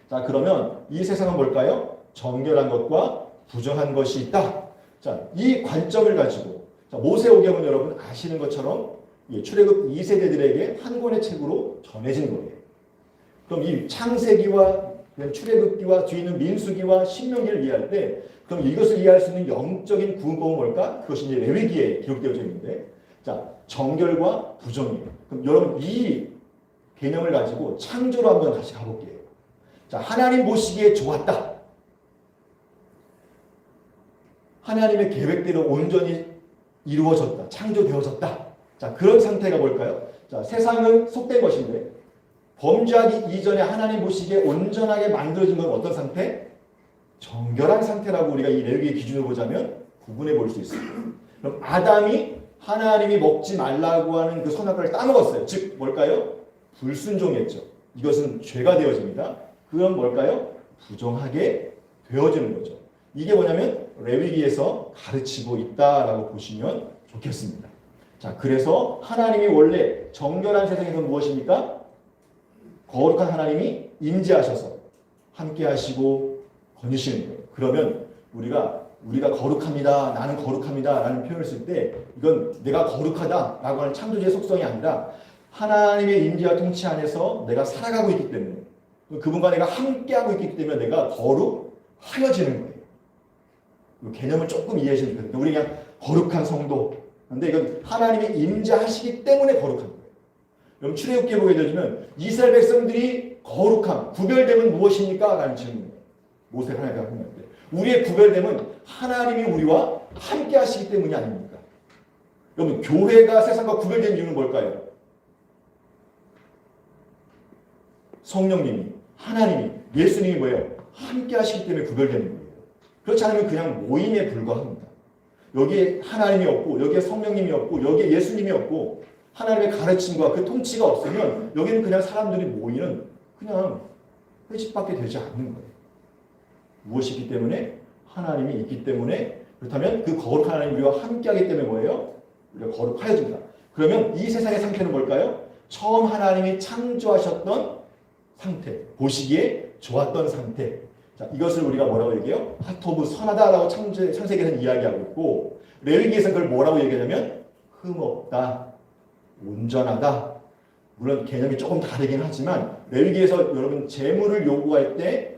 자, 그러면 이 세상은 뭘까요? 정결한 것과 부정한 것이 있다. 자, 이 관점을 가지고 자, 모세오경은 여러분 아시는 것처럼 출애굽 2세대들에게 한 권의 책으로 전해진 거예요. 그럼 이 창세기와 출애굽기와 뒤에 있는 민수기와 신명기를 이해할 때 그럼 이것을 이해할 수 있는 영적인 구분법은 뭘까? 그것이 이제 레위기에 기록되어져 있는데 자, 정결과 부정이에요. 그럼 여러분 이 개념을 가지고 창조로 한번 다시 가볼게요. 자, 하나님 보시기에 좋았다. 하나님의 계획대로 온전히 이루어졌다. 창조되어졌다. 자, 그런 상태가 뭘까요? 자, 세상은 속된 것인데 범죄하기 이전에 하나님 보시기에 온전하게 만들어진 건 어떤 상태? 정결한 상태라고 우리가 이 레위기의 기준으로 보자면 구분해 볼 수 있습니다. 그럼 아담이 하나님이 먹지 말라고 하는 그 선악과를 따먹었어요. 즉 뭘까요? 불순종했죠. 이것은 죄가 되어집니다. 그건 뭘까요? 부정하게 되어지는 거죠. 이게 뭐냐면 레위기에서 가르치고 있다라고 보시면 좋겠습니다. 자, 그래서 하나님이 원래 정결한 세상에서 무엇입니까? 거룩한 하나님이 임재하셔서 함께 하시고 거니시는 거예요. 그러면 우리가 거룩합니다. 나는 거룩합니다. 라는 표현을 쓸 때 이건 내가 거룩하다 라고 하는 창조주의 속성이 아니라 하나님의 임재와 통치 안에서 내가 살아가고 있기 때문에 그분과 내가 함께하고 있기 때문에 내가 거룩하여지는 거예요. 이 개념을 조금 이해해 주시면 됩니다. 우리 그냥 거룩한 성도. 근데 이건 하나님이 임재하시기 때문에 거룩한 거예요. 여러분 출애굽기에 보게 되면 이스라엘 백성들이 거룩함, 구별됨은 무엇입니까? 라는 질문이에요. 모세가 하나님과 하는 때 우리의 구별됨은 하나님이 우리와 함께 하시기 때문이 아닙니까? 여러분 교회가 세상과 구별된 이유는 뭘까요? 성령님이, 하나님이, 예수님이 뭐예요? 함께 하시기 때문에 구별되는 거예요. 그렇지 않으면 그냥 모임에 불과합니다. 여기에 하나님이 없고 여기에 성령님이 없고 여기에 예수님이 없고 하나님의 가르침과 그 통치가 없으면 여기는 그냥 사람들이 모이는 그냥 회집밖에 되지 않는 거예요. 무엇이 있기 때문에? 하나님이 있기 때문에 그렇다면 그 거룩한 하나님 우리와 함께하기 때문에 뭐예요? 우리가 거룩하여진다. 그러면 이 세상의 상태는 뭘까요? 처음 하나님이 창조하셨던 상태, 보시기에 좋았던 상태. 자, 이것을 우리가 뭐라고 얘기해요? 하토브 선하다라고 창세기에서는 이야기하고 있고 레위기에서는 그걸 뭐라고 얘기하냐면 흠없다, 온전하다. 물론 개념이 조금 다르긴 하지만 레위기에서 여러분 재물을 요구할 때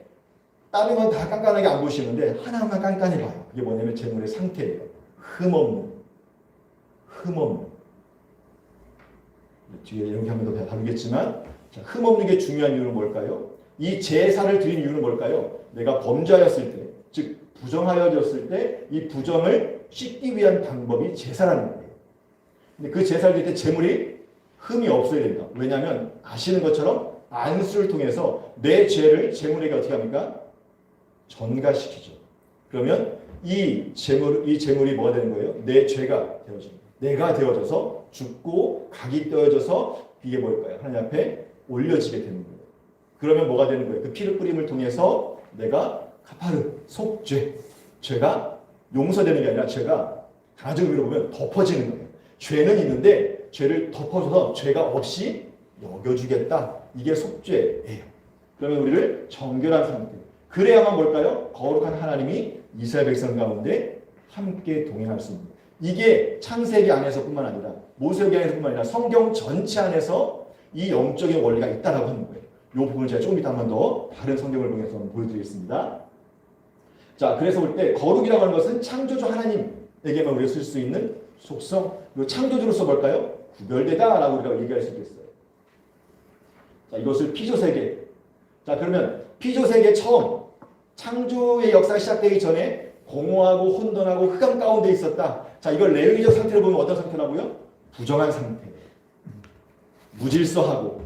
다른 건 다 깐깐하게 안 보시는데 하나만 깐깐히 봐요. 그게 뭐냐면 재물의 상태예요. 흠없는. 뒤에 얘기하면 더 다루겠지만 자, 흠없는 게 중요한 이유는 뭘까요? 이 제사를 드린 이유는 뭘까요? 내가 범죄하였을 때, 즉 부정하여졌을 때 이 부정을 씻기 위한 방법이 제사라는 거예요. 근데 그 제사를 드릴 때 재물이 흠이 없어야 된다. 왜냐하면 아시는 것처럼 안수를 통해서 내 죄를 재물에게 어떻게 합니까? 전가시키죠. 그러면 이 재물이 뭐가 되는 거예요? 내 죄가 되어집니다. 내가 되어져서 죽고 각이 되어져서 이게 뭘까요? 하나님 앞에 올려지게 되는 거예요. 그러면 뭐가 되는 거예요? 그 피를 뿌림을 통해서 내가 카파르, 속죄, 죄가 용서되는 게 아니라 죄가 단어적으로 보면 덮어지는 거예요. 죄는 있는데 죄를 덮어줘서 죄가 없이 여겨주겠다. 이게 속죄예요. 그러면 우리를 정결한 상태. 그래야만 뭘까요? 거룩한 하나님이 이스라엘 백성 가운데 함께 동행할 수 있는. 이게 창세기 안에서뿐만 아니라 모세기 안에서뿐만 아니라 성경 전체 안에서 이 영적인 원리가 있다라고 하는 거예요. 이 부분을 제가 조금 이따 한 번 더 다른 성경을 통해서 한번 보여드리겠습니다. 자, 그래서 볼 때 거룩이라고 하는 것은 창조주 하나님에게만 우리가 쓸 수 있는 속성, 그리고 창조주로서 뭘까요? 구별되다라고 우리가 얘기할 수 있겠어요. 자, 이것을 피조세계. 자, 그러면 피조세계 처음 창조의 역사가 시작되기 전에 공허하고 혼돈하고 흑암 가운데 있었다. 자, 이걸 레위기적 상태로 보면 어떤 상태라고요? 부정한 상태, 무질서하고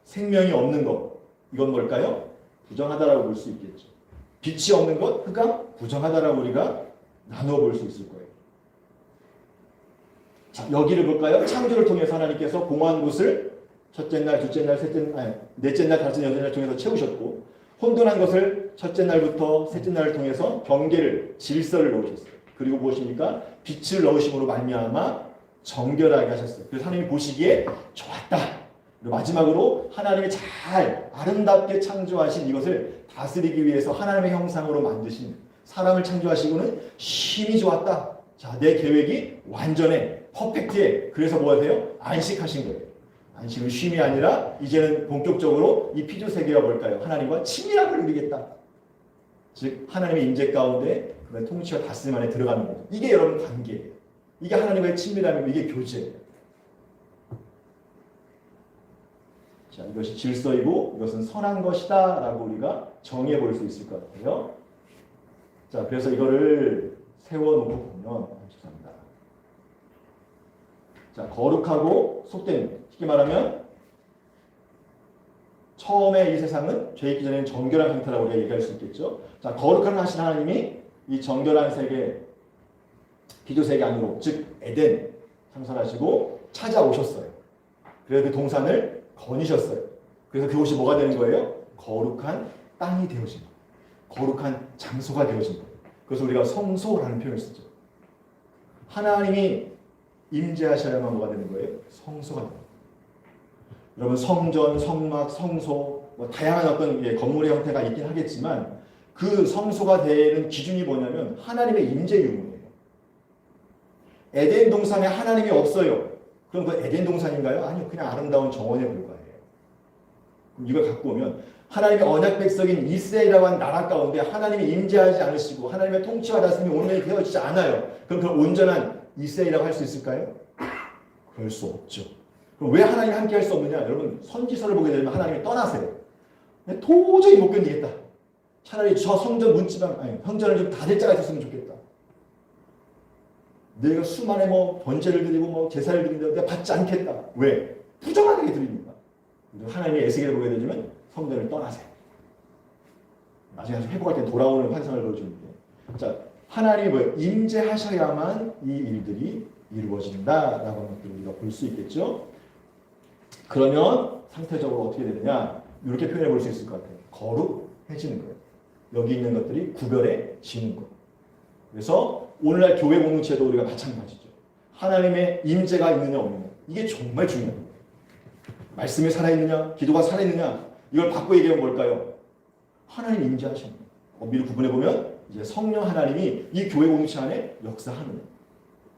생명이 없는 것, 이건 뭘까요? 부정하다라고 볼 수 있겠죠. 빛이 없는 것, 흑암, 부정하다라고 우리가 나누어 볼 수 있을 거예요. 자, 여기를 볼까요? 창조를 통해서 하나님께서 공허한 곳을 첫째 날, 둘째 날, 넷째 날, 다섯째 날, 여섯째 날 통해서 채우셨고, 혼돈한 것을 첫째 날부터 셋째 날을 통해서 경계를, 질서를 넣으셨어요. 그리고 무엇입니까? 빛을 넣으심으로 말미암아 정결하게 하셨어요. 그래서 하나님이 보시기에 좋았다. 그리고 마지막으로 하나님이 잘 아름답게 창조하신 이것을 다스리기 위해서 하나님의 형상으로 만드신 사람을 창조하시고는 심히 좋았다. 자, 내 계획이 완전해, 퍼펙트해. 그래서 뭐 하세요? 안식하신 거예요. 안식은 쉼이 아니라 이제는 본격적으로 이 피조 세계가 뭘까요? 하나님과 친밀함을 누리겠다. 즉 하나님의 임재 가운데 그의 통치와 다스림 안에 들어가는 거죠. 이게 여러분 관계예요. 이게 하나님과의 친밀함이고 이게 교제예요. 자, 이것이 질서이고 이것은 선한 것이다 라고 우리가 정의해 볼 수 있을 것 같아요. 자, 그래서 이거를 세워놓고 보면 죄송합니다. 자, 거룩하고 속된, 쉽게 말하면 처음에 이 세상은 죄 있기 전에는 정결한 상태라고 우리가 얘기할 수 있겠죠. 자, 거룩한 하신 하나님이 이 정결한 세계, 피조 세계 안으로, 즉 에덴 상설하시고 찾아오셨어요. 그래서 그 동산을 거니셨어요. 그래서 그곳이 뭐가 되는 거예요? 거룩한 땅이 되어진 거예요. 거룩한 장소가 되어진 거예요. 그래서 우리가 성소라는 표현을 쓰죠. 하나님이 임재하셔야만 뭐가 되는 거예요? 성소가 됩니다. 여러분 성전, 성막, 성소 뭐 다양한 어떤 건물의 형태가 있긴 하겠지만 그 성소가 되는 기준이 뭐냐면 하나님의 임재 유무예요. 에덴 동산에 하나님이 없어요. 그럼 그 에덴 동산인가요? 아니요. 그냥 아름다운 정원에 불과해요. 그럼 이걸 갖고 오면 하나님의 언약 백성인 이스라엘이라고 하는 나라 가운데 하나님이 임재하지 않으시고 하나님의 통치와 다스림이 온전히 되어지지 않아요. 그럼 그 온전한 이스라엘이라고 할 수 있을까요? 그럴 수 없죠. 그럼 왜 하나님이 함께 할 수 없느냐? 여러분 선지서를 보게 되면 하나님이 떠나세요. 도저히 못 견디겠다. 차라리 저 성전 문지방, 성전을 좀 닫을 자가 있었으면 좋겠다. 내가 수많은 번제를 드리고 제사를 드리는데 내가 받지 않겠다. 왜? 부정하게 드립니다. 하나님이 에스겔을 보게 되면 성전을 떠나세요. 나중에 회복할 때 돌아오는 환상을 보여주는데, 자, 하나님이 뭐예요? 임재하셔야만 이 일들이 이루어진다라고 하는 것들을 우리가 볼 수 있겠죠. 그러면 상태적으로 어떻게 되느냐? 이렇게 표현해 볼 수 있을 것 같아요. 거룩해지는 거예요. 여기 있는 것들이 구별해지는 거. 그래서 오늘날 교회 공동체도 우리가 마찬가지죠. 하나님의 임재가 있느냐 없느냐. 이게 정말 중요합니다. 말씀이 살아있느냐, 기도가 살아있느냐. 이걸 바꿔 얘기하면 뭘까요? 하나님 임재하시는 거예요. 엄밀히 구분해보면 이제 성령 하나님이 이 교회 공동체 안에 역사하는 거예요.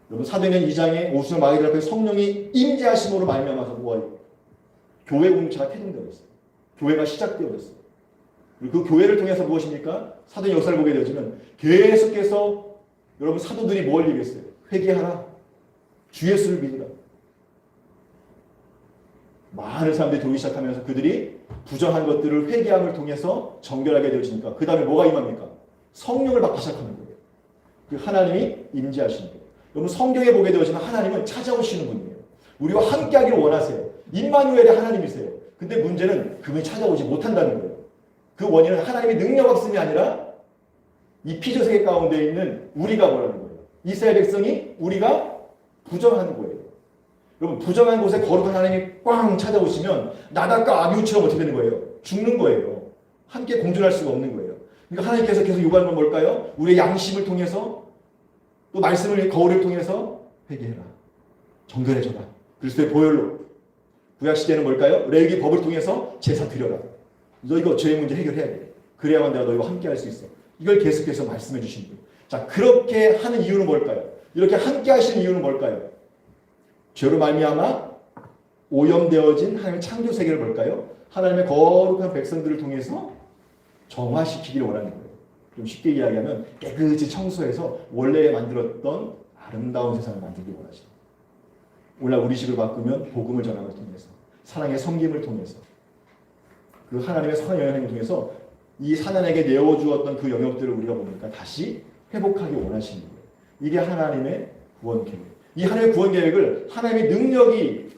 여러분 사도행전 2장에 오순절 마귀들 앞에 성령이 임재하심으로 말미암아서 뭐예요? 교회 공동체가 태동되어 있어요. 교회가 시작되어졌어요. 그리고 그 교회를 통해서 무엇입니까? 사도의 역사를 보게 되어지면 계속해서 여러분 사도들이 뭘 얘기했어요? 회개하라. 주 예수를 믿으라. 많은 사람들이 들어오기 시작하면서 그들이 부정한 것들을 회개함을 통해서 정결하게 되어지니까 그 다음에 뭐가 임합니까? 성령을 받기 시작하는 거예요. 그 하나님이 임재하시는 거예요. 여러분 성경에 보게 되어지면 하나님은 찾아오시는 분이에요. 우리와 함께하기를 원하세요. 임마누엘의 하나님이세요. 근데 문제는 그분이 찾아오지 못한다는 거예요. 그 원인은 하나님의 능력 없음이 아니라 이 피조세계 가운데 있는 우리가 뭐라는 거예요. 이스라엘 백성이 우리가 부정한 거예요. 여러분 부정한 곳에 거룩한 하나님이 꽝 찾아오시면 나답과 아비후처럼 어떻게 되는 거예요? 죽는 거예요. 함께 공존할 수가 없는 거예요. 그러니까 하나님께서 계속 요구하는 건 뭘까요? 우리의 양심을 통해서 또 말씀을 거울을 통해서 회개해라. 정결해져라. 그리스도의 보혈로. 구약시대는 뭘까요? 레위기 법을 통해서 제사 드려라. 너 이거 죄의 문제 해결해야 돼. 그래야만 내가 너희와 함께 할 수 있어. 이걸 계속해서 말씀해 주신 분. 자, 그렇게 하는 이유는 뭘까요? 이렇게 함께 하시는 이유는 뭘까요? 죄로 말미암아 오염되어진 하나님의 창조 세계를 뭘까요? 하나님의 거룩한 백성들을 통해서 정화시키기를 원하는 거예요. 좀 쉽게 이야기하면 깨끗이 청소해서 원래 만들었던 아름다운 세상을 만들기 원하시는 거예요. 오늘날 우리식을 바꾸면 복음을 전하는 것을 통해서 사랑의 섬김을 통해서 그 하나님의 선한 영향을 통해서 이 사단에게 내어주었던 그 영역들을 우리가 보니까 다시 회복하기 원하시는 거예요. 이게 하나님의 구원 계획. 이 하나님의 구원 계획을 하나님의 능력이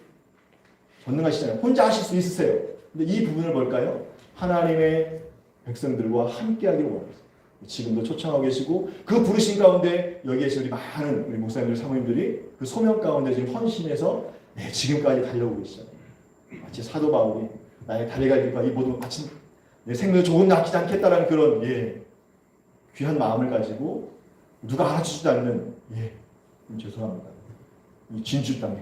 전능하시잖아요. 혼자 하실 수 있으세요. 근데 이 부분을 뭘까요? 하나님의 백성들과 함께 하기를 원합니다. 지금도 초청하고 계시고 그 부르신 가운데 여기 계신 우리 많은 우리 목사님들, 사모님들이 그 소명 가운데 지금 헌신해서 지금까지 달려오고 계시잖아요. 마치 사도 바울이 나의 달려갈 길과 이 모든 마치 내 생명을 조금 아끼지 않겠다라는 그런 귀한 마음을 가지고 누가 알아주지도 않는 죄송합니다. 이 진주 땅에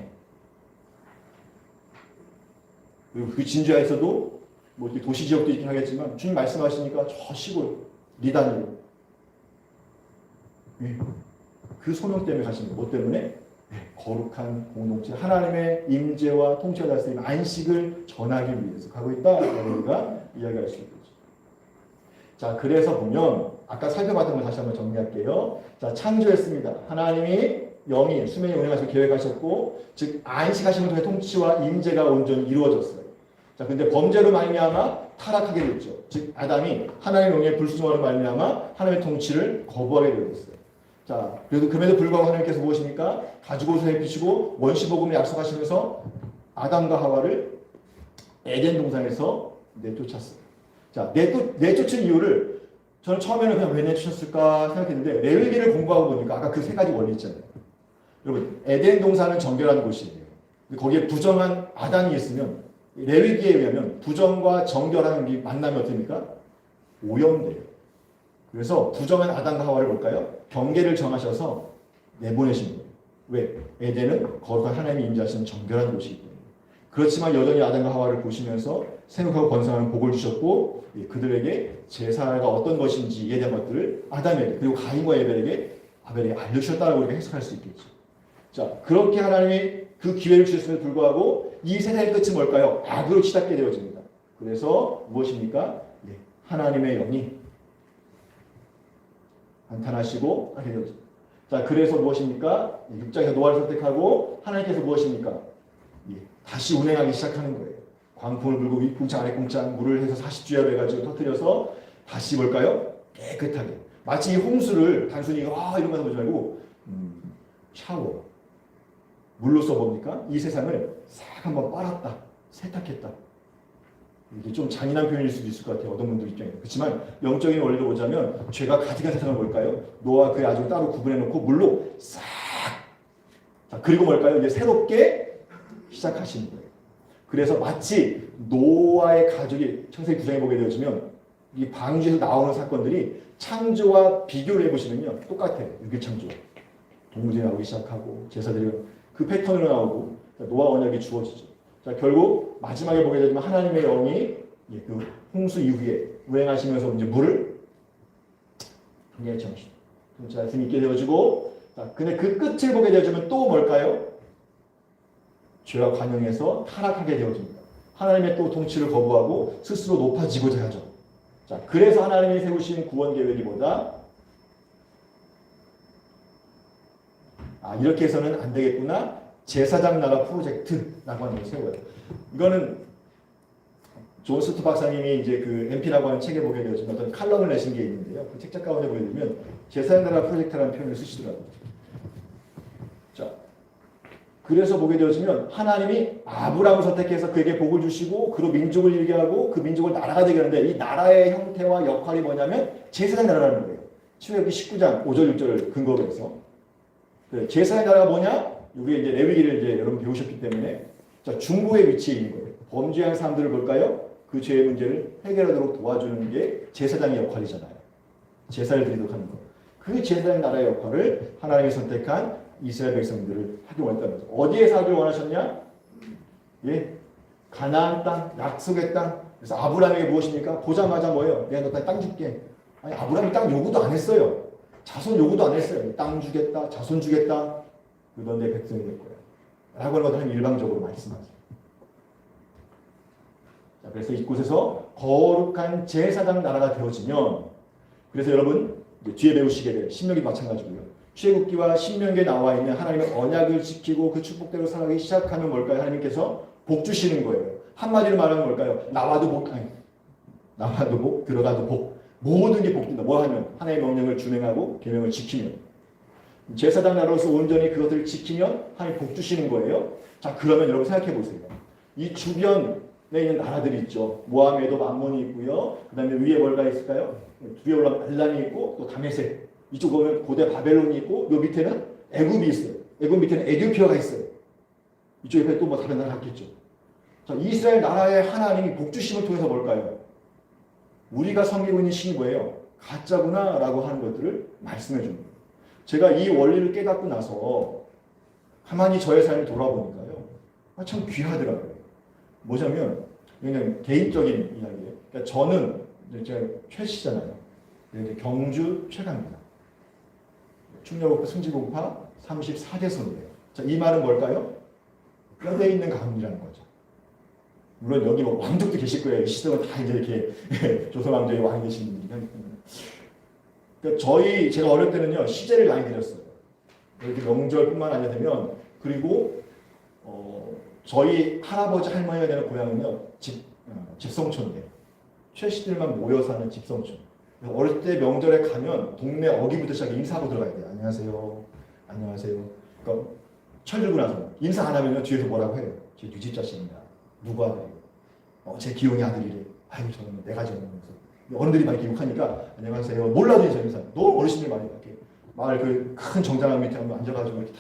그리고 그 진주에서도 뭐 도시 지역도 있긴 하겠지만 주님 말씀하시니까 저 시골 리단으로 그 소명 때문에 가신 거예요. 뭐 때문에? 거룩한 공동체 하나님의 임재와 통치가 다스린 안식을 전하기 위해서 가고 있다라고 우리가 이야기할 수 있겠죠. 자, 그래서 보면 아까 살펴봤던 걸 다시 한번 정리할게요. 자, 창조했습니다. 하나님이 영이 수면이 운행하시고 계획하셨고 즉 안식하심을 통해 통치와 임재가 온전히 이루어졌어요. 자, 근데 범죄로 말미암아 타락하게 됐죠. 즉 아담이 하나님의 영에 불순종하는 말미암아 하나님의 통치를 거부하게 되었어요. 자, 그래도 그럼에도 불구하고 하나님께서 무엇입니까? 가지고 옷을 입히시고 원시복음을 약속하시면서 아담과 하와를 에덴 동산에서 내쫓았어요. 자, 내쫓은 이유를 저는 처음에는 그냥 왜 내쫓았을까 생각했는데 레위기를 공부하고 보니까 아까 그 세 가지 원리 있잖아요. 여러분, 에덴 동산은 정결한 곳이에요. 거기에 부정한 아담이 있으면 레위기에 의하면 부정과 정결한 게 만나면 어떻습니까? 오염돼요. 그래서 부정한 아담과 하와를 볼까요? 경계를 정하셔서 내보내신 거예요. 왜? 에덴은 거룩한 하나님이 임재하시는 정결한 곳이기 때문에. 그렇지만 여전히 아담과 하와를 보시면서 생육하고 번성하는 복을 주셨고 그들에게 제사가 어떤 것인지에 대한 것들을 아담에게 그리고 가인과 아벨에게 알려주셨다고 우리가 해석할 수 있겠죠. 자, 그렇게 하나님이 그 기회를 주셨음에도 불구하고 이 세상의 끝은 뭘까요? 악으로 치닫게 되어집니다. 그래서 무엇입니까? 하나님의 영이 한탄하시고 하게 되어집니다. 자, 그래서 무엇입니까? 6장에서 노아를 선택하고 하나님께서 무엇입니까? 다시 운행하기 시작하는 거예요. 광풍을 불고 윗궁창 아랫궁창 물을 해서 40주야로 해가지고 터뜨려서 다시 뭘까요? 깨끗하게. 마치 이 홍수를 단순히 이런 거 보지 말고 샤워 물로써 뭡니까? 이 세상을 싹 한번 빨았다, 세탁했다. 이게 좀 잔인한 표현일 수도 있을 것 같아요. 어떤 분들 입장에서. 그렇지만 영적인 원리로 보자면 죄가 가득한 세상을 뭘까요? 노아와 그의 아들을 따로 구분해놓고 물로 싹. 자, 그리고 뭘까요? 이제 새롭게 시작하시는 거예요. 그래서 마치 노아의 가족이 창세기 9장에 보게 되어지면 이 방주에서 나오는 사건들이 창조와 비교를 해보시면요. 똑같아요. 유기창조. 동물들이 나오기 시작하고 제사들이 그 패턴으로 나오고 노아 언약이 주어지죠. 자, 결국 마지막에 보게 되지만 하나님의 영이 그 홍수 이후에 운행하시면서 이제 물을 통해 정신, 통치할 수 있게 되어지고, 자, 근데 그 끝을 보게 되어지면 또 뭘까요? 죄와 관영해서 타락하게 되어집니다. 하나님의 또 통치를 거부하고 스스로 높아지고자 하죠. 자, 그래서 하나님이 세우신 구원 계획이 뭐다? 이렇게 해서는 안 되겠구나. 제사장 나라 프로젝트라고 하는 걸 세워요. 이거는 존 스투 박사님이 이제 그 MP라고 하는 책에 보게 되어지면 어떤 칼럼을 내신 게 있는데요. 그 책자 가운데 보게 되면 제사장 나라 프로젝트라는 표현을 쓰시더라고요. 자, 그래서 보게 되어지면 하나님이 아브라함을 선택해서 그에게 복을 주시고 그로 민족을 일게 하고 그 민족을 나라가 되게 하는데 이 나라의 형태와 역할이 뭐냐면 제사장 나라라는 거예요. 출애굽기 19장 5절 6절을 근거로 해서 제사의 나라가 뭐냐? 이게 이제 레위기를 이제 여러분 배우셨기 때문에 자, 중보의 위치에 있는 거예요. 범죄한 사람들을 볼까요? 그 죄의 문제를 해결하도록 도와주는 게 제사장의 역할이잖아요. 제사를 드리도록 하는 거. 그 제사장 나라의 역할을 하나님이 선택한 이스라엘 백성들을 하기 원했다는 거죠. 어디에서 하기를 원하셨냐? 가나안 땅, 약속의 땅. 그래서 아브라함에게 무엇입니까? 보자마자 뭐예요? 내가 너 땅 줄게. 아니, 아브라함이 땅 요구도 안 했어요. 자손 요구도 안 했어요. 땅 주겠다, 자손 주겠다. 넌 내 백성이 될 거야. 라고 하는 것을 하나님 일방적으로 말씀하세요. 자, 그래서 이곳에서 거룩한 제사장 나라가 되어지면, 그래서 여러분 뒤에 배우시게 될 신명기 마찬가지고요. 출애굽기와 신명기에 나와 있는 하나님의 언약을 지키고 그 축복대로 살아가기 시작하면 뭘까요? 하나님께서 복 주시는 거예요. 한마디로 말하면 뭘까요? 나와도 복, 나와도 복, 들어가도 복. 모든 게 복된다. 뭐 하면? 하나님의 명령을 준행하고 계명을 지키면. 제사장 나라로서 온전히 그것을 지키면 하나님 복 주시는 거예요. 자, 그러면 여러분 생각해 보세요. 이 주변에 있는 나라들이 있죠. 모함에도 만몬이 있고요. 그 다음에 위에 뭐가 있을까요? 위에 올라가면 엘람이 있고 또 다메섹. 이쪽 보면 고대 바벨론이 있고 요 밑에는 애굽이 있어요. 애굽 밑에는 에디오피아가 있어요. 이쪽 옆에 또 뭐 다른 나라 있겠죠. 자, 이스라엘 나라의 하나님이 복 주심을 통해서 뭘까요? 우리가 섬기고 있는 신이 뭐예요? 가짜구나 라고 하는 것들을 말씀해 줍니다. 제가 이 원리를 깨닫고 나서 가만히 저의 삶을 돌아보니까요. 참 귀하더라고요. 뭐냐면 그냥 개인적인 이야기예요. 그러니까 저는 제가 최씨잖아요. 경주 최강입니다. 충렬목표 승지공파 34대손이에요. 자, 이 말은 뭘까요? 뼈대 있는 가문이라는 거죠. 물론 여기 뭐 왕족도 계실 거예요. 시대는 다 이제 이렇게 조선 왕조의 왕이 계신 분들이 하기 때문에. 그러니까 제가 어릴 때는요 시제를 많이 드렸어요. 이렇게 명절뿐만 아니라 되면 그리고 저희 할아버지 할머니가 되는 고향은요 집성촌이에요. 최씨들만 모여 사는 집성촌. 어릴 때 명절에 가면 동네 어기부터 시작해 인사하고 들어가야 돼요. 안녕하세요. 안녕하세요. 그러니까 철 들고 나서 인사 안 하면 뒤에서 뭐라고 해요. 제 유집 자식입니다. 누구 아들이에요? 제 기용이 아들이래. 아유 저는 내가 지었는면서 어른들이 많이 기록하니까 안녕하세요. 몰라도 인사. 너무 어르신들이 많이 이렇게 마을 그 큰 정장함 밑에 한번 앉아가지고 이렇게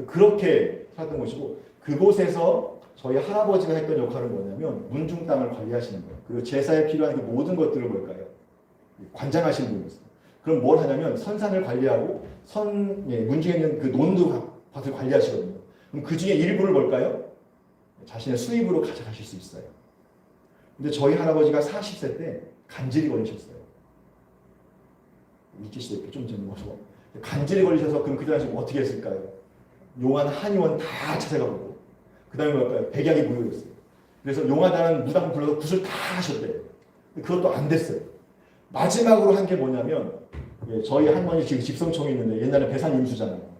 그렇게 살았던 곳이고 그곳에서 저희 할아버지가 했던 역할은 뭐냐면 문중 땅을 관리하시는 거예요. 그리고 제사에 필요한 그 모든 것들을 뭘까요? 관장하시는 분이었어요. 그럼 뭘 하냐면 선산을 관리하고 문중에 있는 그 논도 밭을 관리하시거든요. 그럼 그 중에 일부를 뭘까요? 자신의 수입으로 가져가실 수 있어요. 근데 저희 할아버지가 40세 때 간질이 걸리셨어요. 일제시대 좀 전에 모셔. 간질이 걸리셔서 그럼 그 당시 어떻게 했을까요? 용한 한의원 다 찾아가고 그 다음에 뭘까요? 백약이 무효였어요. 그래서 용하다는 무당 불러서 굿을 다 하셨대요. 그것도 안 됐어요. 마지막으로 한 게 뭐냐면 저희 할머니 지금 집성청이 있는데 옛날에 배산 임수잖아요.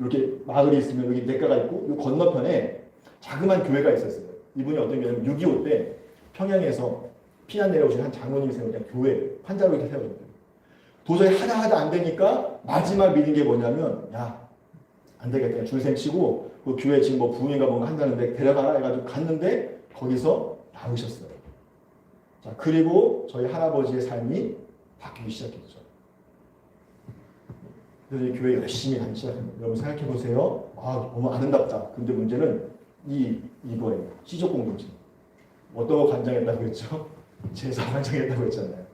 이렇게 마을이 있으면 여기 냇가가 있고 이 건너편에 자그마한 교회가 있었어요. 이분이 어떤 경우는 6.25 때 평양에서 피난 내려오신 한 장로님이 세운 교회 환자로 이렇게 세워졌대요. 도저히 하다 안 되니까 마지막 믿은 게 뭐냐면 야 안 되겠다. 줄생 치고 그 교회 지금 뭐 부흥인가 뭔가 한다는데 데려가라 해가지고 갔는데 거기서 나으셨어요. 자, 그리고 저희 할아버지의 삶이 바뀌기 시작했죠. 그래서 이 교회 열심히 다니기 시작합니다. 여러분 생각해 보세요. 아, 너무 아름답다. 근데 문제는 이거예요. 시족 공동체. 어떤 거 관장했다고 했죠? 제사 관장했다고 했잖아요.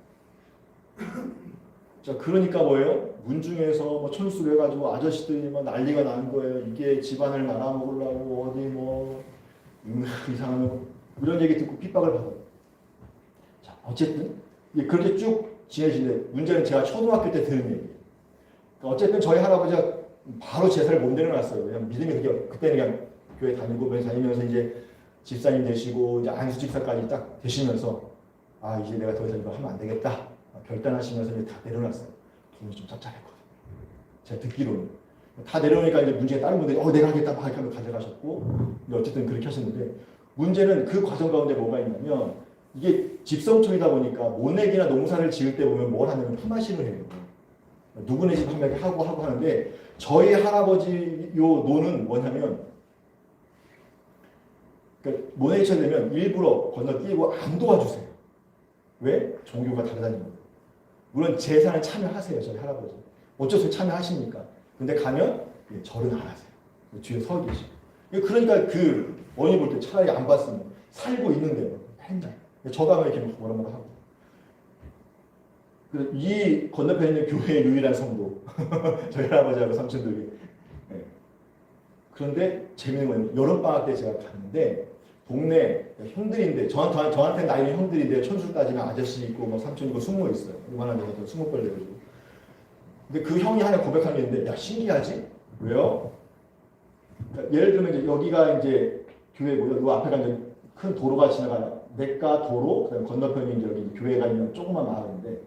자, 그러니까 뭐예요? 문중에서 뭐 천수를 해가지고 아저씨들이 막 난리가 나는 거예요. 이게 집안을 말아먹으려고 어디 뭐 이상한 거 이런 얘기 듣고 핍박을 받아요. 자, 어쨌든 그렇게 쭉 지내시는데 문제는 제가 초등학교 때 들은 얘기예요. 그러니까 어쨌든 저희 할아버지가 바로 제사를 못 내려놨어요. 그냥 믿음이 그때는 그냥 교회 다니면서 이제 집사님 되시고 이제 안수 집사까지 딱 되시면서 아 이제 내가 더 이상 이거 하면 안 되겠다 결단하시면서 이제 다 내려놨어요. 돈이 좀 짭짤했거든요. 제가 듣기로는 다 내려오니까 이제 문제가 다른 분들이 내가 하겠다 막 이렇게 하면 가져가셨고 어쨌든 그렇게 하셨는데 문제는 그 과정 가운데 뭐가 있냐면 이게 집성촌이다 보니까 모내기나 농사를 지을 때 보면 뭘 하냐면 품앗이를 해요. 누구네 집 한 명이 하고 하는데 저희 할아버지 요 노는 뭐냐면 그러니까 모내기 쳐야 되면 일부러 건너뛰고 안 도와주세요. 왜? 종교가 다르다는 거예요. 물론 제사는 참여하세요. 저희 할아버지. 어쩔 수 없이 참여하십니까? 근데 가면 절은 안 하세요. 뒤에 서 계시고. 그러니까 그 원이 볼 때 차라리 안 봤으면 살고 있는데요. 맨날. 저 가면 이렇게 뭐라 하고. 이 건너편에 있는 교회의 유일한 성도. 저희 할아버지하고 삼촌들이. 네. 그런데 재밌는 건 여름방학 때 제가 갔는데 동네 형들인데 저한테 나이는 형들인데 천수 따지면 아저씨 있고 뭐 삼촌 있고 숙모 있어요. 이만한 데가 20벌 내가지고. 근데 그 형이 하나 고백하는 게 있는데 야 신기하지? 왜요? 그러니까 예를 들면 이제 여기가 이제 교회고요. 이 앞에가 이제 큰 도로가 지나가요. 냇가 도로, 그다음 건너편이 이제 여기 교회가 있는 조그만 마을인데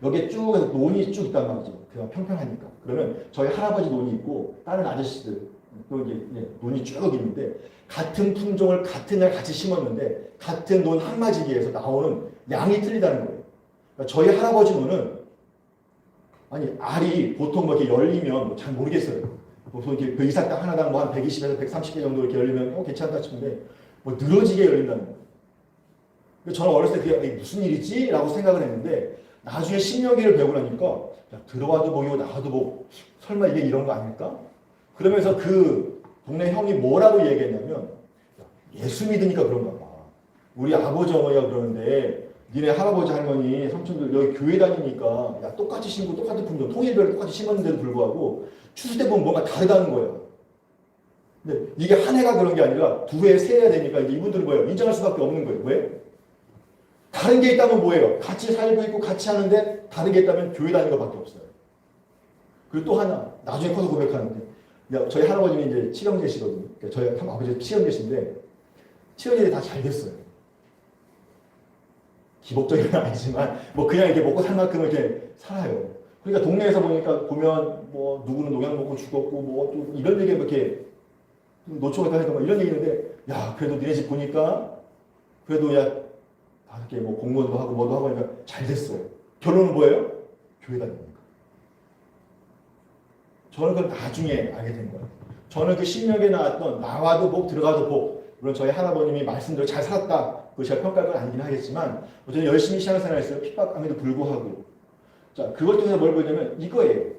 여기에 쭉 해서 논이 쭉 있단 말이죠. 그냥 평평하니까. 그러면 저희 할아버지 논이 있고 다른 아저씨들 또 이제 논이 쭉 있는데 같은 품종을 같은 날 같이 심었는데 같은 논 한마지기에서 나오는 양이 틀리다는 거예요. 그러니까 저희 할아버지 논은 아니 알이 보통 뭐 이렇게 열리면 뭐 잘 모르겠어요. 보통 이렇게 그 이삭 하나당 뭐 한 120에서 130개 정도 이렇게 열리면 괜찮다 싶은데 뭐 늘어지게 열린다는 거예요. 저는 어렸을 때 그게 무슨 일이지? 라고 생각을 했는데 나중에 신명기를 배우고 나니까 야, 들어와도 보이고 나와도 보고 설마 이게 이런 거 아닐까? 그러면서 그 동네 형이 뭐라고 얘기했냐면 예수 믿으니까 그런가 봐. 우리 아버지 어머니가 그러는데 니네 할아버지 할머니 삼촌들 여기 교회 다니니까 야 똑같이 신고 똑같은 품종 통일별로 똑같이 심었는데도 불구하고 추수 때 보면 뭔가 다르다는 거예요. 근데 이게 한 해가 그런 게 아니라 두 해, 세 해야 되니까 이제 이분들은 뭐예요? 인정할 수밖에 없는 거예요. 왜? 다른 게 있다면 뭐예요? 같이 살고 있고 같이 하는데 다른 게 있다면 교회 다니는 것밖에 없어요. 그리고 또 하나 나중에 커서 고백하는데 저희 할아버지는 이제 칠형제시거든요. 저희 아버지 칠형제신데 칠형제들이 다 잘 됐어요. 기복적인 건 아니지만 뭐 그냥 이렇게 먹고 살 만큼 이렇게 살아요. 그러니까 동네에서 보면 뭐 누구는 농약 먹고 죽었고 뭐 또 이런 얘기 이렇게 노초가 하니까 뭐 이런 얘기 있는데 야 그래도 니네 집 보니까 그래도 야 다 이렇게 뭐 공무원도 하고 뭐도 하고 하니까 잘 됐어요. 결론은 뭐예요? 교회 다닙니다. 저는 그걸 나중에 알게 된 거예요. 저는 그 신명기에 나왔던 나와도 복 들어가도 복 물론 저희 할아버님이 말씀대로 잘 살았다 그거 제가 평가할 건 아니긴 하겠지만 어쨌든 열심히 신앙생활 했어요. 핍박함에도 불구하고 자 그걸 통해서 뭘 보냐면 이거예요.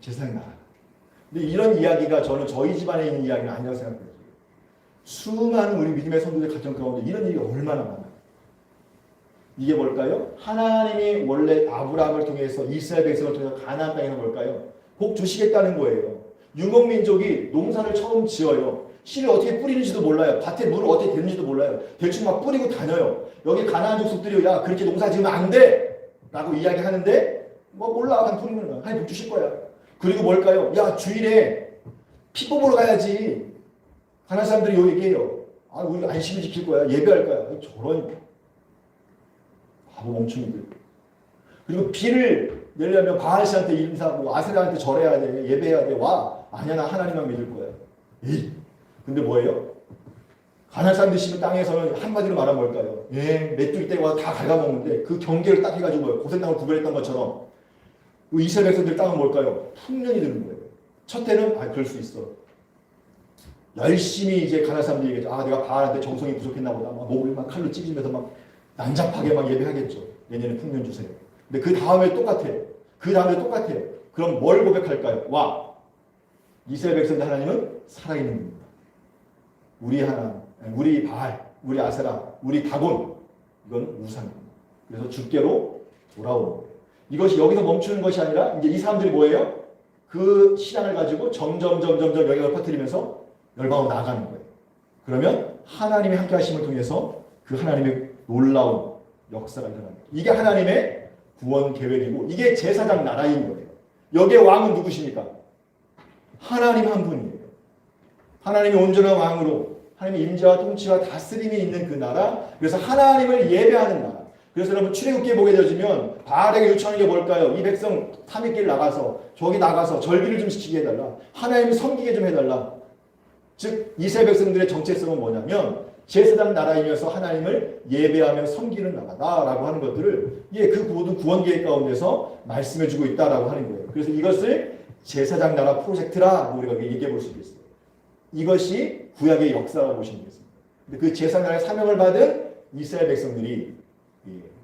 세상의 나라. 근데 이런 이야기가 저는 저희 집안에 있는 이야기는 아니라고 생각해요. 수많은 우리 믿음의 성도들 가정 가운데 이런 일이 얼마나 많아요. 이게 뭘까요? 하나님이 원래 아브라함을 통해서 이스라엘 백성을 통해서 가나안 땅에서 뭘까요? 복 주시겠다는 거예요. 유목민족이 농사를 처음 지어요. 씨를 어떻게 뿌리는지도 몰라요. 밭에 물을 어떻게 대는지도 몰라요. 대충 막 뿌리고 다녀요. 여기 가나안 족속들이 야 그렇게 농사 지으면 안 돼! 라고 이야기하는데 뭐 몰라 그냥 뿌리는 거야. 하나님 복 주실 거야. 그리고 뭘까요? 야 주일에 피 뽑으러 가야지. 가나안 사람들이 요 얘기해요. 아 우리 안식을 지킬 거야. 예배할 거야. 저런 바보 멍충이들. 그리고 비를 내려면 바알씨한테 인사하고 아세라한테 절해야 돼. 예배해야 돼. 와. 아니야 나 하나님만 믿을 거야. 에이. 근데 뭐예요? 가나안 사람들 심은 땅에서는 한마디로 말하면 뭘까요? 예, 메뚜기 떼고 다 갉아먹는데 그 경계를 딱 해가지고 고센 땅을 구별했던 것처럼 이스라엘 백성들 땅은 뭘까요? 풍년이 드는 거예요. 첫 해는 그럴 수 있어. 열심히 이제 가나안 사람들이 얘기했죠. 아 내가 바알한테 정성이 부족했나 보다. 막 목을 막 칼로 찢으면서 막 난잡하게 막 예배하겠죠. 내년에 풍년 주세요. 근데 그 다음에 똑같아요. 그럼 뭘 고백할까요? 와, 이스라엘 백성들 하나님은 살아있는 분입니다. 우리 하나님, 우리 바알, 우리 아세라, 우리 다곤 이건 우상입니다. 그래서 주께로 돌아오는 거예요. 이것이 여기서 멈추는 것이 아니라 이제 이 사람들이 뭐예요? 그 신앙을 가지고 점점 영향을 퍼뜨리면서 열방으로 나가는 거예요. 그러면 하나님의 함께 하심을 통해서 그 하나님의 놀라운 역사가 일어납니다. 이게 하나님의 구원 계획이고 이게 제사장 나라인 거예요. 여기에 왕은 누구십니까? 하나님 한 분이에요. 하나님이 온전한 왕으로 하나님의 임재와 통치와 다스림이 있는 그 나라. 그래서 하나님을 예배하는 나라. 그래서 여러분 출애굽기에 보게 되어지면 바알에게 요청하는 게 뭘까요? 이 백성 3일길 나가서 저기 나가서 절기를 좀 지키게 해달라. 하나님을 섬기게 좀 해달라. 즉 이스라엘 백성들의 정체성은 뭐냐면 제사장 나라이면서 하나님을 예배하며 섬기는 나라다라고 하는 것들을 그 모든 구원 계획 가운데서 말씀해주고 있다라고 하는 거예요. 그래서 이것을 제사장 나라 프로젝트라 우리가 얘기해 볼 수 있겠어요. 이것이 구약의 역사라고 보시면 되겠습니다. 근데 그 제사장 나라의 사명을 받은 이스라엘 백성들이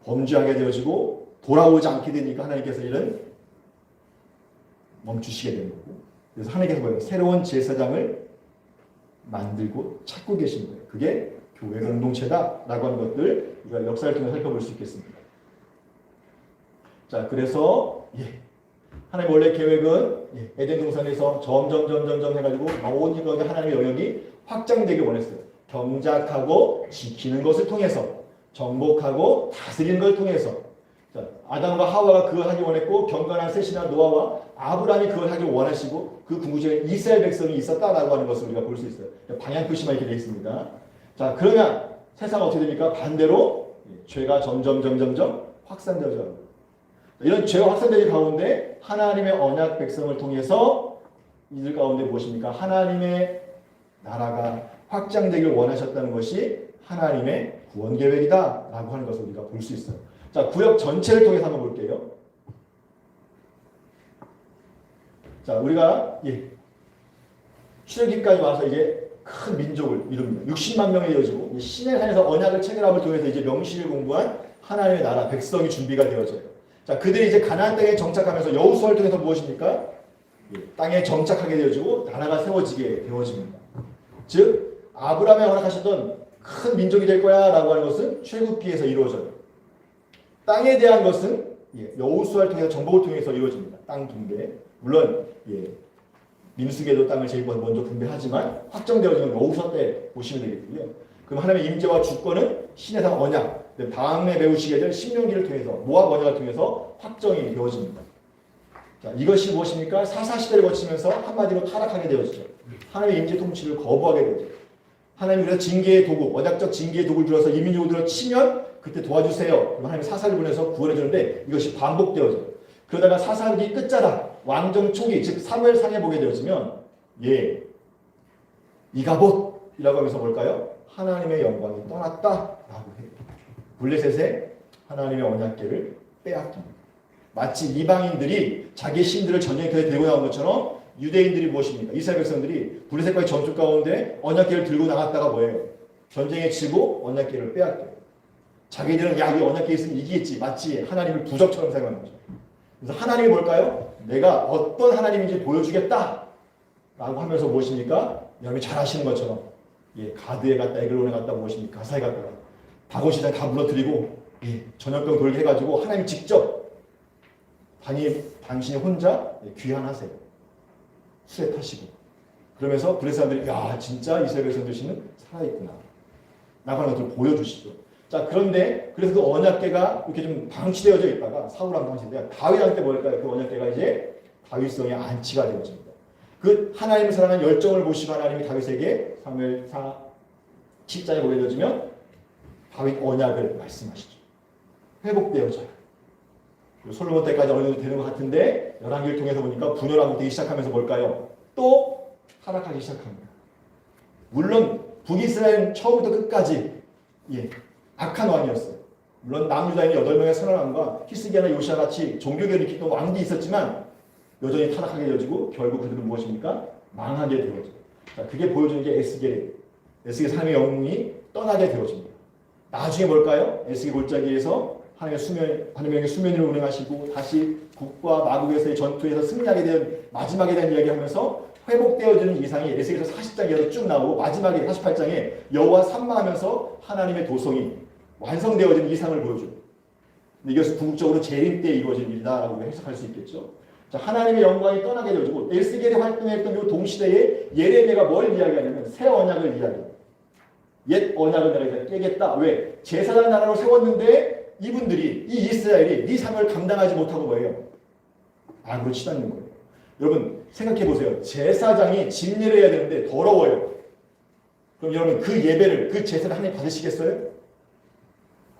범죄하게 되어지고 돌아오지 않게 되니까 하나님께서 이런 멈추시게 되는 거고, 그래서 하나님께서 뭐예요? 새로운 제사장을 만들고 찾고 계신 거예요. 그게 교회 공동체다라고 하는 것들 우리가 역사를 통해 살펴볼 수 있겠습니다. 자, 그래서 하나님 원래 계획은 에덴 동산에서 점점 해가지고 온 것이 하나님의 영역이 확장되길 원했어요. 경작하고 지키는 것을 통해서, 정복하고 다스리는 것을 통해서. 자, 아담과 하와가 그걸 하기 원했고 경건한 셋이나 노아와 아브라함이 그걸 하기 원하시고 그 궁극적인 이스라엘 백성이 있었다라고 하는 것을 우리가 볼 수 있어요. 방향 표시만 이렇게 되어 있습니다. 자, 그러면 세상은 어떻게 됩니까? 반대로 죄가 점점 확산되어져. 이런 죄가 확산되기 가운데 하나님의 언약 백성을 통해서 이들 가운데 무엇입니까? 하나님의 나라가 확장되길 원하셨다는 것이 하나님의 구원 계획이다라고 하는 것을 우리가 볼 수 있어요. 자, 구역 전체를 통해서 한번 볼게요. 자, 우리가 출애굽기까지 와서 이제 큰 민족을 이룹니다. 60만 명이 되어지고 시내산에서 언약을 체결함을 통해서 이제 명시를 공부한 하나님의 나라 백성이 준비가 되어져요. 자, 그들이 이제 가나안 땅에 정착하면서 여호수아를 통해서 무엇입니까? 땅에 정착하게 되어지고 나라가 세워지게 되어집니다. 즉 아브라함이 허락하셨던 큰 민족이 될 거야라고 하는 것은 출애굽기에서 이루어져요. 땅에 대한 것은 여호수아를 통해서 정복을 통해서 이루어집니다. 땅 분배. 물론 민수기에도 땅을 제일 먼저 분배하지만 확정되어지는 여호수아 때 보시면 되겠고요. 그럼 하나님의 임재와 주권은 신의 언약, 다음에 배우시게 될 신명기를 통해서 모압 언약을 통해서 확정이 되어집니다. 자, 이것이 무엇입니까? 사사시대를 거치면서 한마디로 타락하게 되어지죠. 하나님의 임재 통치를 거부하게 되죠. 하나님이 그래서 징계의 도구, 언약적 징계의 도구를 들어서 이민족을 들어 치면 그때 도와주세요. 그럼 하나님이 사사를 보내서 구원해 주는데 이것이 반복되어져요. 그러다가 사사기 끝자락, 왕정 초기, 즉 사무엘상에 보게 되어지면 이가봇이라고 하면서 뭘까요? 하나님의 영광이 떠났다라고 해요. 블레셋에 하나님의 언약궤를 빼앗깁니다. 마치 이방인들이 자기 신들을 전쟁터에 데리고 나온 것처럼 유대인들이 무엇입니까? 이스라엘 백성들이 블레셋과의 전투 가운데 언약궤를 들고 나갔다가 뭐예요? 전쟁에 지고 언약궤를 빼앗겨요. 자기들은 이 언약궤 있으면 이기겠지. 마치 하나님을 부적처럼 생각하는 거죠. 그래서 하나님이 뭘까요? 내가 어떤 하나님인지 보여주겠다 라고 하면서 무엇입니까? 여러분이 잘 아시는 것처럼 가드에 갔다 에글론에 갔다 무엇입니까? 가사에 갔다가 다곤시장 다 무너뜨리고 전염병 돌게 해가지고 하나님 직접 당신이 혼자 귀환하세요. 수레 타시고 그러면서 블레셋 사람들이 야 진짜 이스라엘 백성들씨는 살아있구나 라고 하는 것을 보여주시죠. 자, 그런데 그래서 그 언약궤가 이렇게 좀 방치되어져 있다가 사울왕 방치되다가 다윗왕 때 뭘까요? 그 언약궤가 이제 다윗성에 안치가 되어집니다. 그 하나님을 사랑하는 열정을 보시고 하나님이 다윗에게 사무엘상 10장에 보게 되어지면 다윗 언약을 말씀하시죠. 회복되어져요. 솔로몬 때까지 어느 정도 되는 것 같은데 열왕기를 통해서 보니까 분열하고 되기 시작하면서 뭘까요? 또 타락하기 시작합니다. 물론 북이스라엘은 처음부터 끝까지 악한 왕이었어요. 물론 남유다인의 8명의 선언왕과 히스기야나 요시아같이 종교개혁을 일으켰던 왕도 있었지만 여전히 타락하게 되어지고 결국 그들은 무엇입니까? 망하게 되어져요. 자, 그게 보여주는 게 에스겔 하나님의 영웅이 떠나게 되어집니다. 나중에 뭘까요? 에스겔 골짜기에서 하나님의 수면위를 운행하시고 다시 국과 마국에서의 전투에서 승리하게 된 마지막에 대한 이야기하면서 회복되어지는 이상이 에스겔서 40장에서 쭉 나오고 마지막에 48장에 여호와 산마하면서 하나님의 도성이 완성되어진 이상을 보여줍니다. 이것은 궁극적으로 재림 때 이루어진 일이다라고 해석할 수 있겠죠. 자, 하나님의 영광이 떠나게 되어지고 에스겔이 활동했던 이 동시대에 예레미야가 뭘 이야기하냐면 새 언약을 이야기합니다. 옛 언약을 내가 이제 깨겠다. 왜? 제사장 나라로 세웠는데 이분들이 이 이스라엘이 네 삶을 감당하지 못하고 뭐예요? 악으로 치닫는 거예요. 여러분 생각해 보세요. 제사장이 집례를 해야 되는데 더러워요. 그럼 여러분 그 예배를 그 제사를 하나님 받으시겠어요?